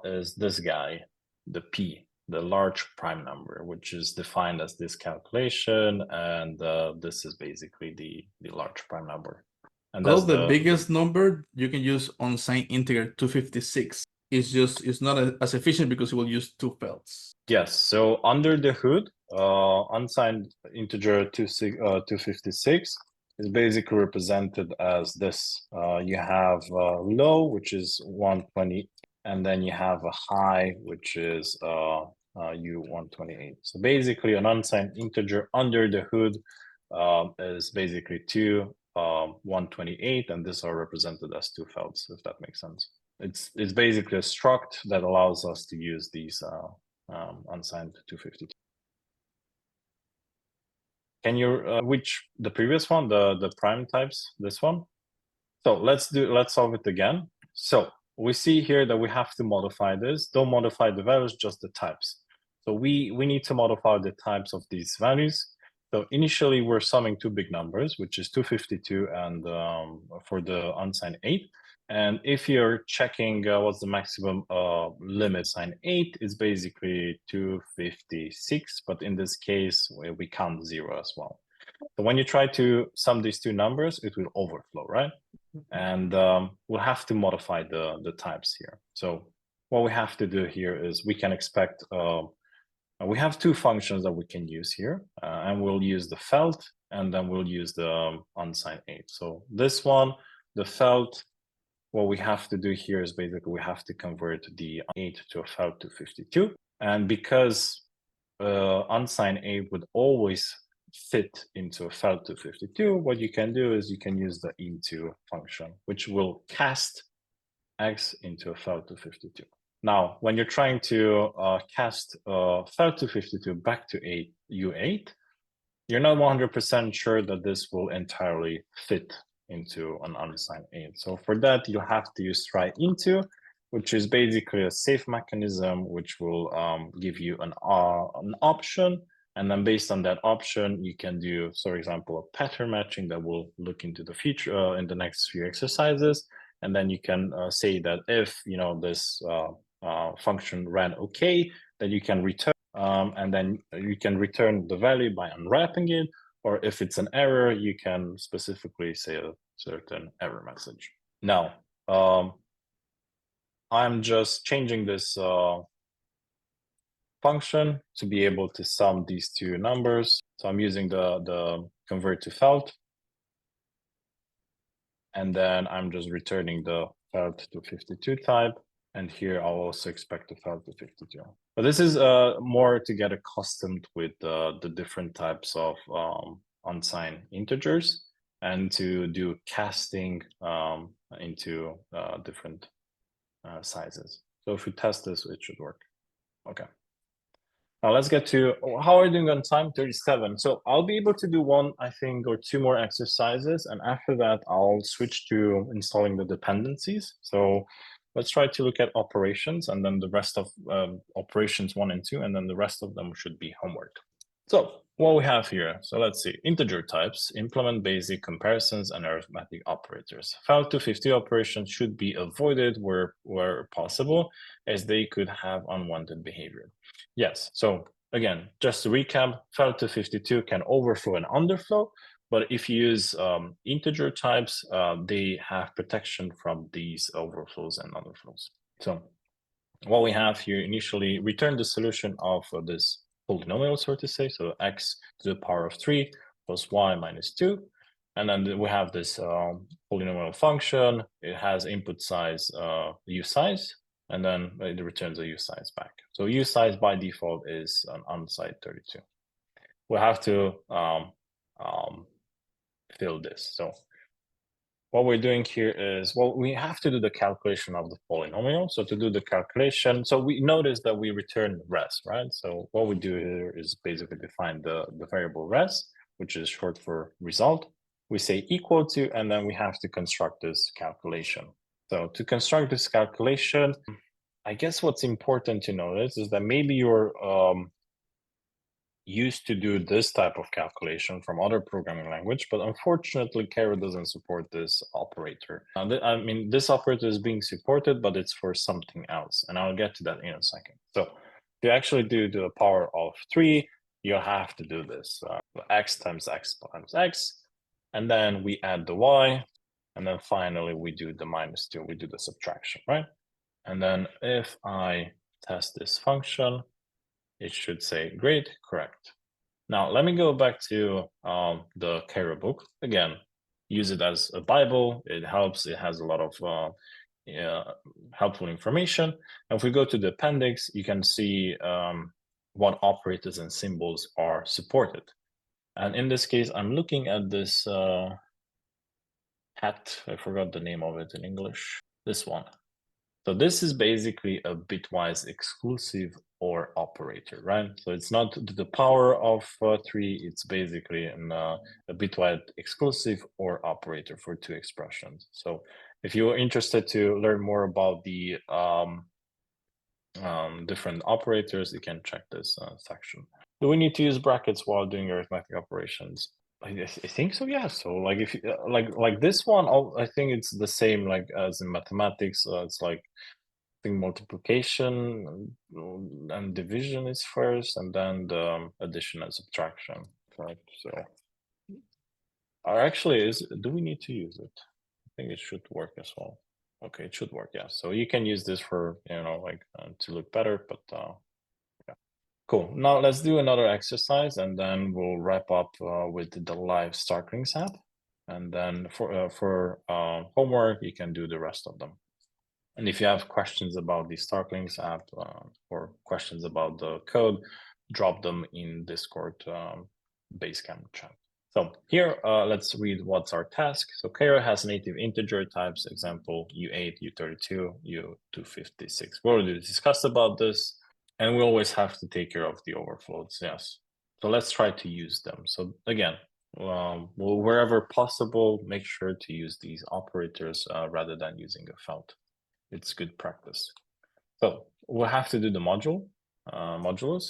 is this guy, the P, the large prime number, which is defined as this calculation, and this is basically the large prime number. And Well, that's the biggest number you can use unsigned integer 256. It's not as efficient because it will use two felts. Yes, so under the hood, unsigned integer 256 is basically represented as this. You have low, which is 120, and then you have a high, which is U128. So basically an unsigned integer under the hood is basically 128, and these are represented as two felts, if that makes sense. It's basically a struct that allows us to use these unsigned 252. Can you which the previous one, the prime types, this one? So let's solve it again. So we see here that we have to modify this. Don't modify the values, just the types. So we need to modify the types of these values. So initially we're summing two big numbers, which is 252 and for the unsigned 8. And if you're checking what's the maximum limit, sign 8 is basically 256, but in this case, we count 0 as well. So when you try to sum these two numbers, it will overflow, right? And we'll have to modify the types here. So what we have to do here is we can expect, we have two functions that we can use here, and we'll use the felt, and then we'll use the unsigned 8. So this one, the felt, what we have to do here is basically we have to convert the 8 to a felt to 52. And because unsigned 8 would always fit into a felt to 52, what you can do is you can use the into function, which will cast x into a felt to 52. Now, when you're trying to cast felt to 52 back to U8, you're not 100% sure that this will entirely fit into an unsigned 8. So for that, you have to use try into, which is basically a safe mechanism, which will give you an option. And then based on that option, you can do, for example, a pattern matching that we'll look into the future in the next few exercises. And then you can say that if this function ran okay, that you can return, and then you can return the value by unwrapping it. Or if it's an error, you can specifically say a certain error message. Now, I'm just changing this function to be able to sum these two numbers. So I'm using the convert to felt. And then I'm just returning the felt to 52 type. And here I'll also expect the felt to 52. But this is more to get accustomed with the different types of unsigned integers and to do casting into different sizes. So if we test this, it should work. Okay. Now let's get to how are you doing on time? 37. So I'll be able to do one, I think, or two more exercises. And after that, I'll switch to installing the dependencies. So let's try to look at operations and then the rest of operations 1 and 2, and then the rest of them should be homework. So what we have here, so let's see, integer types, implement basic comparisons and arithmetic operators. Felt to 50 operations should be avoided where possible, as they could have unwanted behavior. Yes, so again, just to recap, felt to 52 can overflow and underflow, but if you use integer types, they have protection from these overflows and underflows. So what we have here initially, return the solution of this polynomial, so to say, so x to the power of 3 plus y minus 2. And then we have this polynomial function. It has input size u size, and then it returns a u size back. So u size by default is an unsigned 32. We have to fill this. So what we're doing here is, well, we have to do the calculation of the polynomial. So to do the calculation, so we notice that we return res, right? So what we do here is basically define the variable res, which is short for result. We say equal to, and then we have to construct this calculation. So to construct this calculation, I guess what's important to notice is that maybe you're used to do this type of calculation from other programming language, but unfortunately, Cairo doesn't support this operator. I mean, this operator is being supported, but it's for something else, and I'll get to that in a second. So to actually do the power of 3, you have to do this, x times x times x, and then we add the y, and then finally we do the -2, we do the subtraction, right? And then if I test this function, it should say great, correct. Now, let me go back to the Cairo book. Again, use it as a Bible. It helps. It has a lot of helpful information. And if we go to the appendix, you can see what operators and symbols are supported. And in this case, I'm looking at this hat. I forgot the name of it in English. This one. So this is basically a bitwise exclusive OR operator, right? So it's not the power of 3, it's basically a bitwise exclusive OR operator for 2 expressions. So if you're interested to learn more about the different operators, you can check this section. Do we need to use brackets while doing arithmetic operations? I think so, yeah. So like if you, like this one, I think it's the same like as in mathematics. It's like I think multiplication and division is first, and then the addition and subtraction. Right. So, or actually, do we need to use it? I think it should work as well. Okay, it should work. Yeah. So you can use this for like to look better, but yeah. Cool. Now let's do another exercise, and then we'll wrap up with the live Starklings app. And then for homework, you can do the rest of them. And if you have questions about the Starklings app or questions about the code, drop them in Discord Basecamp chat. So here, let's read what's our task. So Cairo has native integer types, example, U8, U32, U256. We already discussed about this, and we always have to take care of the overflows, yes. So let's try to use them. So again, wherever possible, make sure to use these operators rather than using a felt. It's good practice. So we'll have to do the modules.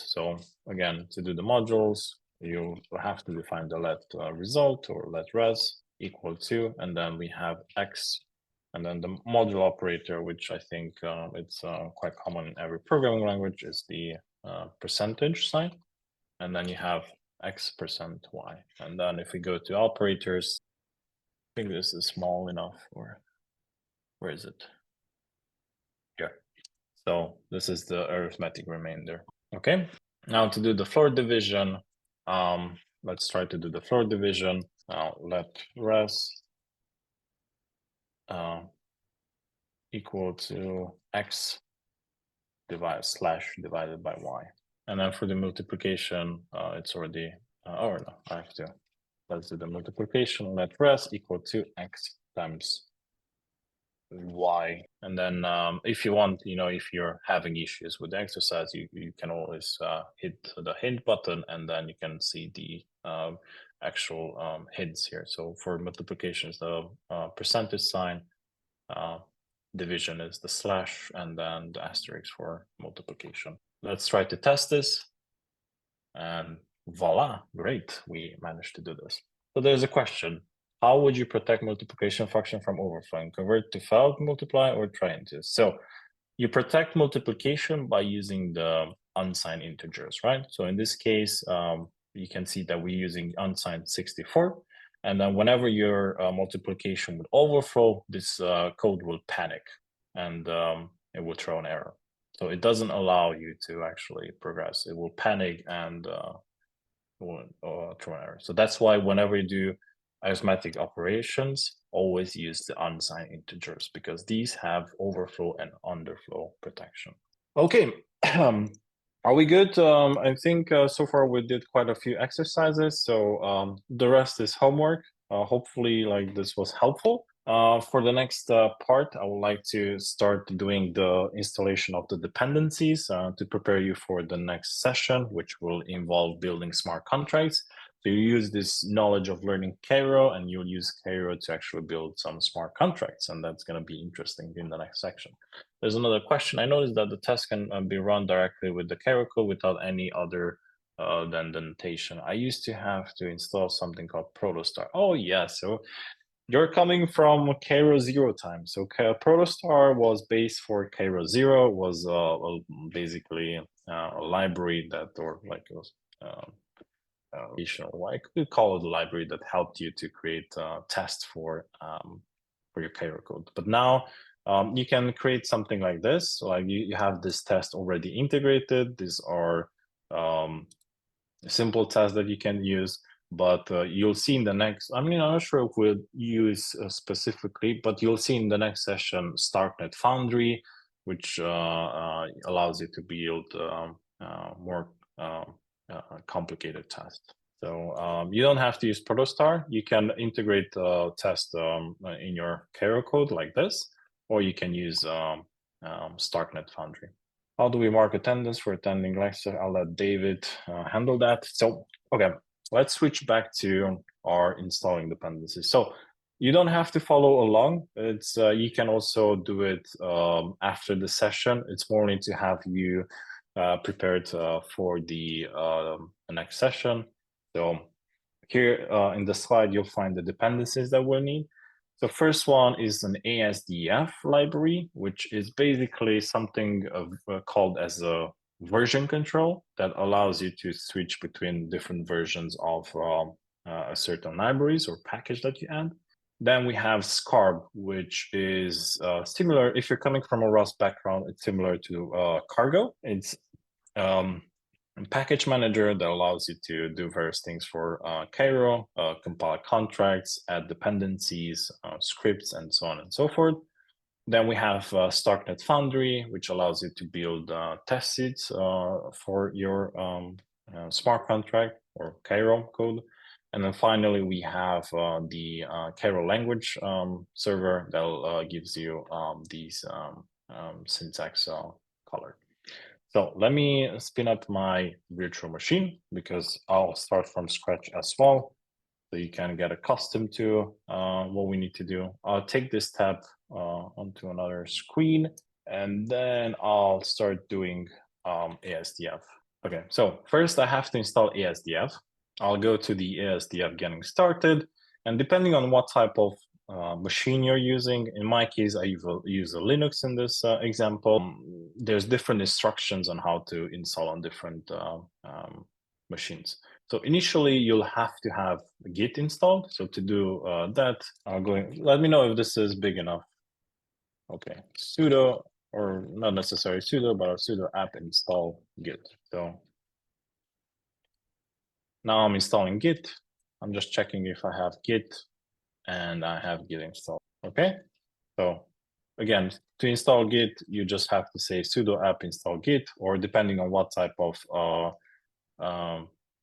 So again, to do the modules, you have to define the let result or let res equal to, and then we have x, and then the module operator, which I think it's quite common in every programming language, is the percentage sign, and then you have x% y. And then if we go to operators, I think this is small enough, or where is it? Here. So this is the arithmetic remainder. Okay, now to do the floor division, let's try to do the floor division. Now let res equal to x divided by y. And then for the multiplication, it's already, oh no, I have to, let's do the multiplication. Let res equal to x times y. And then if you want, if you're having issues with the exercise, you can always hit the hint button, and then you can see the actual hints here. So for multiplication is the percentage sign, division is the slash, and then the asterisk for multiplication. Let's try to test this, and voila, great, we managed to do this. So there's a question. How would you protect multiplication function from overflowing? Convert to failed multiply or try into? So you protect multiplication by using the unsigned integers, right? So in this case, you can see that we're using unsigned 64. And then whenever your multiplication would overflow, this code will panic, and it will throw an error. So it doesn't allow you to actually progress. It will panic and will throw an error. So that's why whenever you do arithmetic operations, always use the unsigned integers because these have overflow and underflow protection. Okay, are we good? I think so far we did quite a few exercises, so the rest is homework. Hopefully, like this was helpful. For the next part, I would like to start doing the installation of the dependencies to prepare you for the next session, which will involve building smart contracts. So you use this knowledge of learning Cairo, and you'll use Cairo to actually build some smart contracts, and that's going to be interesting in the next section. There's another question. I noticed that the test can be run directly with the Cairo code without any other than the notation. I used to have to install something called Protostar. Oh yeah, so you're coming from Cairo 0 time. So Protostar was base for Cairo 0, was basically a library that, or like it was I could call it a library that helped you to create tests for your Cairo code. But now you can create something like this. So like you have this test already integrated. These are simple tests that you can use, but you'll see in the next, I'm not sure if we'll use specifically, but you'll see in the next session Starknet Foundry, which allows you to build more complicated tests. So you don't have to use Protostar. You can integrate test in your Cairo code like this, or you can use Starknet Foundry. How do we mark attendance for attending lecture? I'll let David handle that. So, okay, let's switch back to our installing dependencies. So you don't have to follow along. It's you can also do it after the session. It's more need to have you prepared for the next session. So here in the slide, you'll find the dependencies that we'll need. So first one is an ASDF library, which is basically something called as a version control that allows you to switch between different versions of a certain libraries or package that you add. Then we have Scarb, which is similar. If you're coming from a Rust background, it's similar to Cargo. It's a package manager that allows you to do various things for Cairo, compile contracts, add dependencies, scripts, and so on and so forth. Then we have Starknet Foundry, which allows you to build test suites for your smart contract or Cairo code. And then finally, we have the Cairo language server that gives you these syntax color. So let me spin up my virtual machine because I'll start from scratch as well. So you can get accustomed to what we need to do. I'll take this tab onto another screen, and then I'll start doing ASDF. Okay, so first I have to install ASDF. I'll go to the ASDF getting started, and depending on what type of machine you're using. In my case, I use a Linux in this example. There's different instructions on how to install on different machines. So initially, you'll have to have Git installed. So to do that, let me know if this is big enough. Okay, sudo, or not necessarily sudo, but a sudo apt install Git. So now I'm installing Git. I'm just checking if I have Git, and I have Git installed. Okay, so again, to install Git, you just have to say sudo apt install Git, or depending on what type of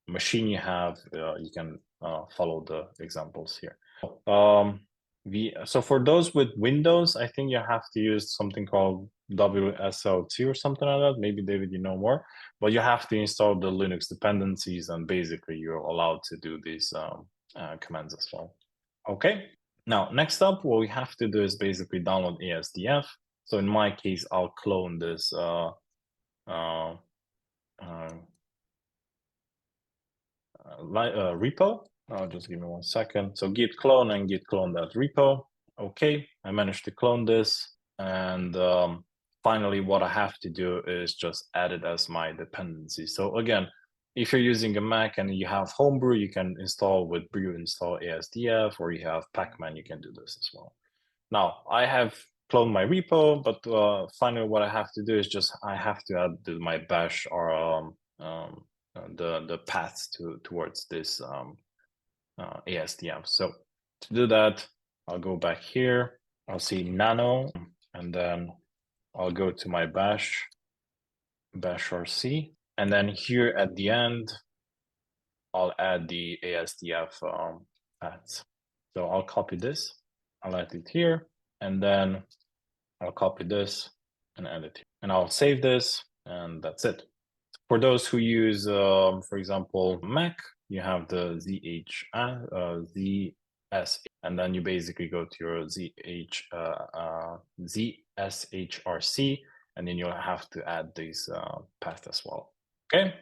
machine you have, you can follow the examples here. So for those with Windows, I think you have to use something called WSL2 or something like that. Maybe David, you know more, but you have to install the Linux dependencies, and basically you're allowed to do these commands as well. Okay, now next up, what we have to do is basically download ASDF. So in my case, I'll clone this repo. Just give me 1 second. So git clone and git clone that repo. Okay, I managed to clone this. And finally, what I have to do is just add it as my dependency. So again, if you're using a Mac and you have Homebrew, you can install with brew install ASDF, or you have Pacman, you can do this as well. Now, I have cloned my repo, but finally what I have to do is I have to add my bash or the paths towards this ASDF. So To do that, I'll go back here. I'll see nano, and then I'll go to my bash RC. And then here at the end, I'll add the ASDF paths. So I'll copy this, I'll add it here, and then I'll copy this and add it here. And I'll save this, and that's it. For those who use, for example, Mac, you have the ZS, and then you basically go to your ZSHRC, and then you'll have to add these paths as well. Okay.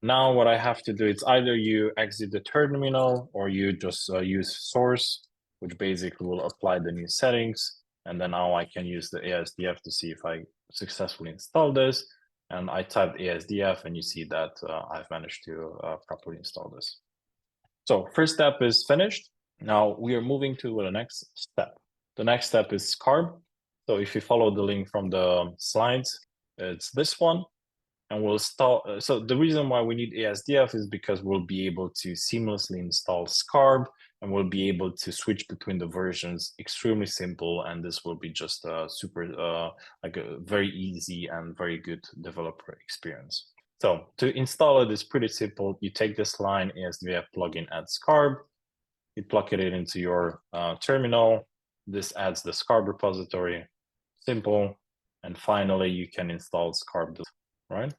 Now what I have to do, it's either you exit the terminal or you just use source, which basically will apply the new settings. And then now I can use the ASDF to see if I successfully install this. And I typed ASDF and you see that I've managed to properly install this. So first step is finished. Now we are moving to the next step. The next step is SCARB. So if you follow the link from the slides, it's this one. And we'll install, so the reason why we need ASDF is because we'll be able to seamlessly install SCARB and we'll be able to switch between the versions extremely simple. And this will be just super, like a very easy and very good developer experience. So to install it is pretty simple. You take this line ASDF plugin add SCARB, you plug it into your terminal. This adds the SCARB repository, simple. And finally, you can install SCARB, right?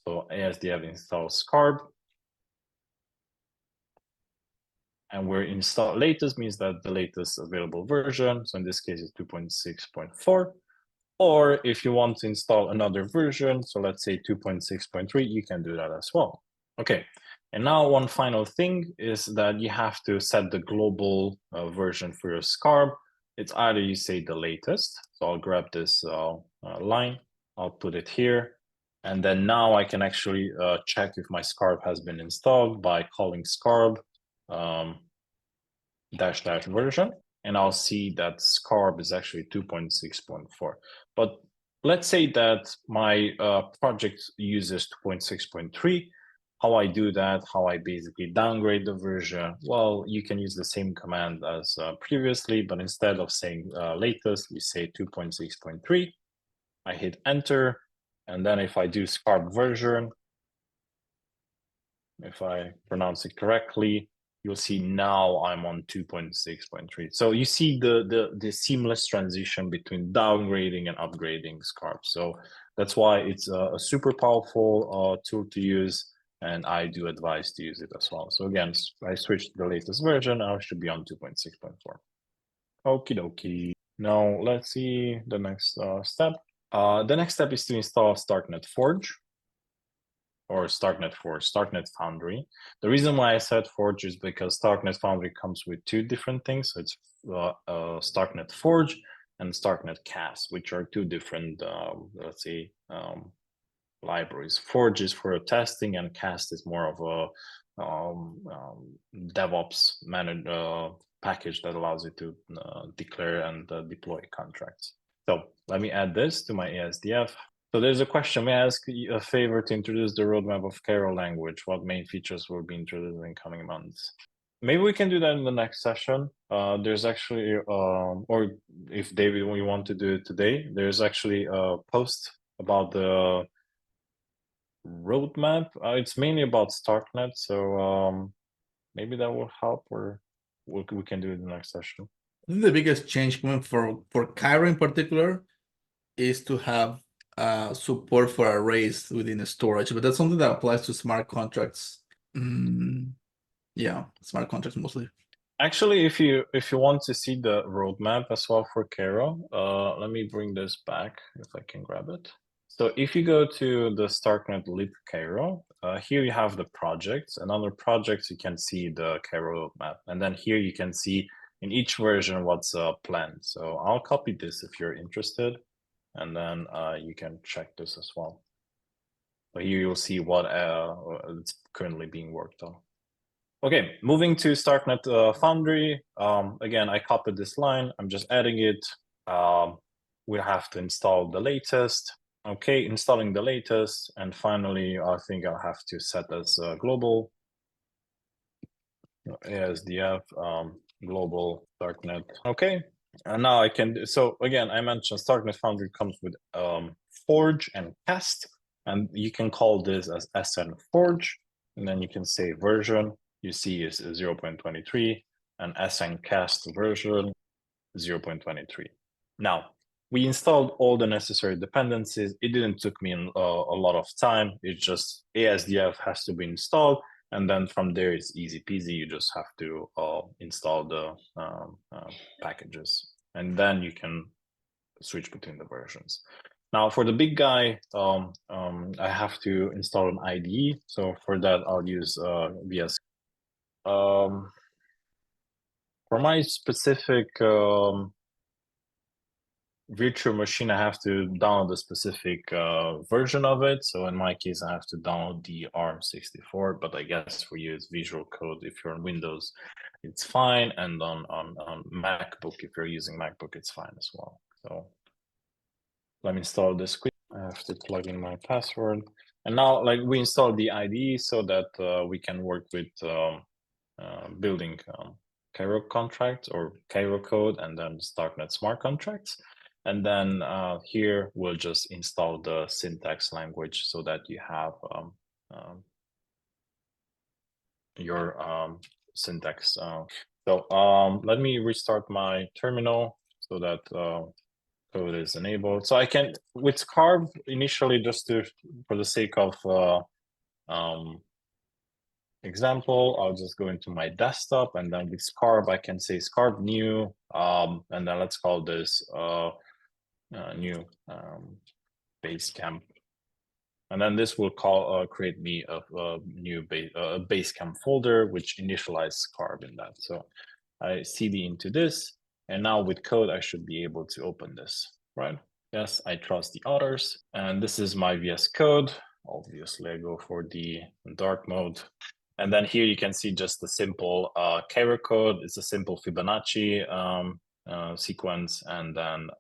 So ASDF installs SCARB. And we're install latest means that the latest available version. So in this case, it's 2.6.4. Or if you want to install another version, so let's say 2.6.3, you can do that as well. Okay. And now one final thing is that you have to set the global version for your SCARB. It's either you say the latest. So I'll grab this line, I'll put it here. And then now I can actually check if my SCARB has been installed by calling SCARB -- version. And I'll see that SCARB is actually 2.6.4. But let's say that my project uses 2.6.3. How I do that, how I basically downgrade the version, well, you can use the same command as previously, but instead of saying latest, we say 2.6.3. I hit enter, and then if I do SCARB version, if I pronounce it correctly, you'll see now I'm on 2.6.3. So you see the seamless transition between downgrading and upgrading SCARB. So that's why it's a super powerful tool to use. And I do advise to use it as well. So again, I switched to the latest version. I should be on 2.6.4. Okie dokie. Now let's see the next step. The next step is to install Starknet Forge. Or Starknet Forge, Starknet Foundry. The reason why I said Forge is because Starknet Foundry comes with two different things. So it's Starknet Forge and Starknet Cast, which are two different, let's say, libraries. Forge is for testing, and Cast is more of a DevOps managed package that allows you to declare and deploy contracts. So let me add this to my ASDF. So there's a question, may I ask you a favor to introduce the roadmap of Cairo language? What main features will be introduced in coming months? Maybe we can do that in the next session. There's actually, or if David, we want to do it today, there's actually a post about the roadmap. It's mainly about Starknet, so maybe that will help, or we can do it in the next session. I think the biggest change coming for Cairo in particular is to have support for arrays within the storage, but that's something that applies to smart contracts. Yeah, smart contracts mostly. Actually, if you want to see the roadmap as well for Cairo, let me bring this back if I can grab it. So if you go to the Starknet lib Cairo, here you have the projects, and under projects you can see the Cairo roadmap, and then here you can see in each version what's planned. So I'll copy this if you're interested, and then you can check this as well. So here you'll see what it's currently being worked on. Okay, moving to Starknet Foundry. Again, I copied this line. I'm just adding it. We have to install the latest. Okay, installing the latest. And finally, I think I'll have to set as global ASDF global Starknet. Okay. And now I can, so again, I mentioned Starknet Foundry comes with Forge and Cast, and you can call this as SN Forge, and then you can say version, you see is 0.23, and SN Cast version 0.23. Now, we installed all the necessary dependencies. It didn't took me a lot of time. It's just ASDF has to be installed. And then from there, it's easy peasy. You just have to install the packages. And then you can switch between the versions. Now, for the big guy, I have to install an IDE. So for that, I'll use VS. For my specific virtual machine, I have to download a specific version of it. So in my case, I have to download the ARM64, but I guess for you it's Visual Code. If you're on Windows, it's fine. And on MacBook, if you're using MacBook, it's fine as well. So let me install this quick. I have to plug in my password. And now like we installed the IDE so that we can work with building Cairo contracts or Cairo code and then Starknet smart contracts. And then here we'll just install the syntax language so that you have your syntax. So let me restart my terminal so that code is enabled. So I can, with Scarb initially, just for the sake of example, I'll just go into my desktop, and then with Scarb, I can say Scarb new, and then let's call this new Basecamp. And then this will create me a new Basecamp folder, which initializes Scarb in that. So I cd into this, and now with code, I should be able to open this, right? Yes, I trust the others. And this is my VS Code. Obviously, I go for the dark mode. And then here you can see just the simple Cairo code. It's a simple Fibonacci sequence. And then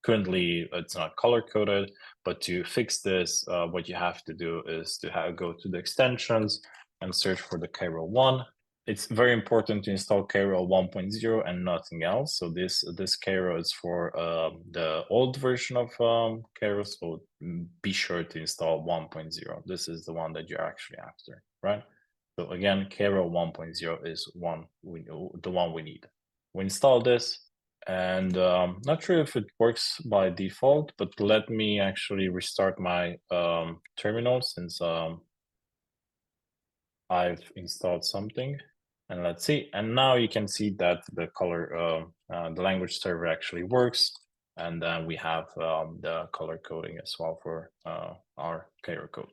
currently it's not color coded, but to fix this, what you have to do is to go to the extensions and search for the Cairo 1. It's very important to install Cairo 1.0 and nothing else. So this Cairo is for the old version of Cairo. So be sure to install 1.0. This is the one that you're actually after, right? So again, Cairo 1.0 is the one we need. We install this, and not sure if it works by default, but let me actually restart my terminal since I've installed something. And let's see. And now you can see that the color, the language server actually works. And then we have the color coding as well for our Cairo code.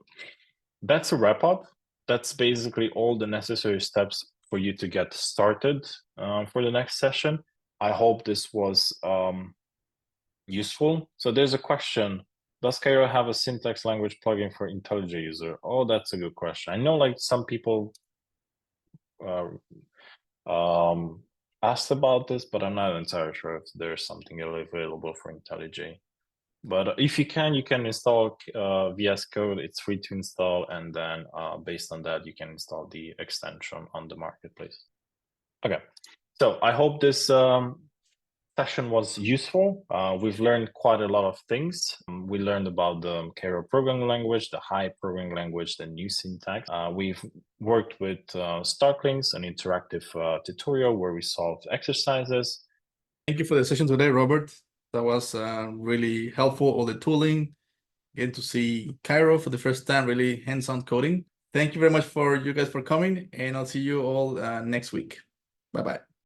That's a wrap up. That's basically all the necessary steps for you to get started for the next session. I hope this was useful. So there's a question. Does Cairo have a syntax language plugin for IntelliJ user? Oh, that's a good question. I know like some people asked about this, but I'm not entirely sure if there's something available for IntelliJ. But if you can install VS Code. It's free to install, and then based on that, you can install the extension on the marketplace. Okay, so I hope this session was useful. We've learned quite a lot of things. We learned about the Cairo programming language, the High programming language, the new syntax. We've worked with Starklings, an interactive tutorial where we solved exercises. Thank you for the session today, Robert. That was really helpful, all the tooling, getting to see Cairo for the first time, really hands-on coding. Thank you very much for you guys for coming, and I'll see you all next week. Bye-bye.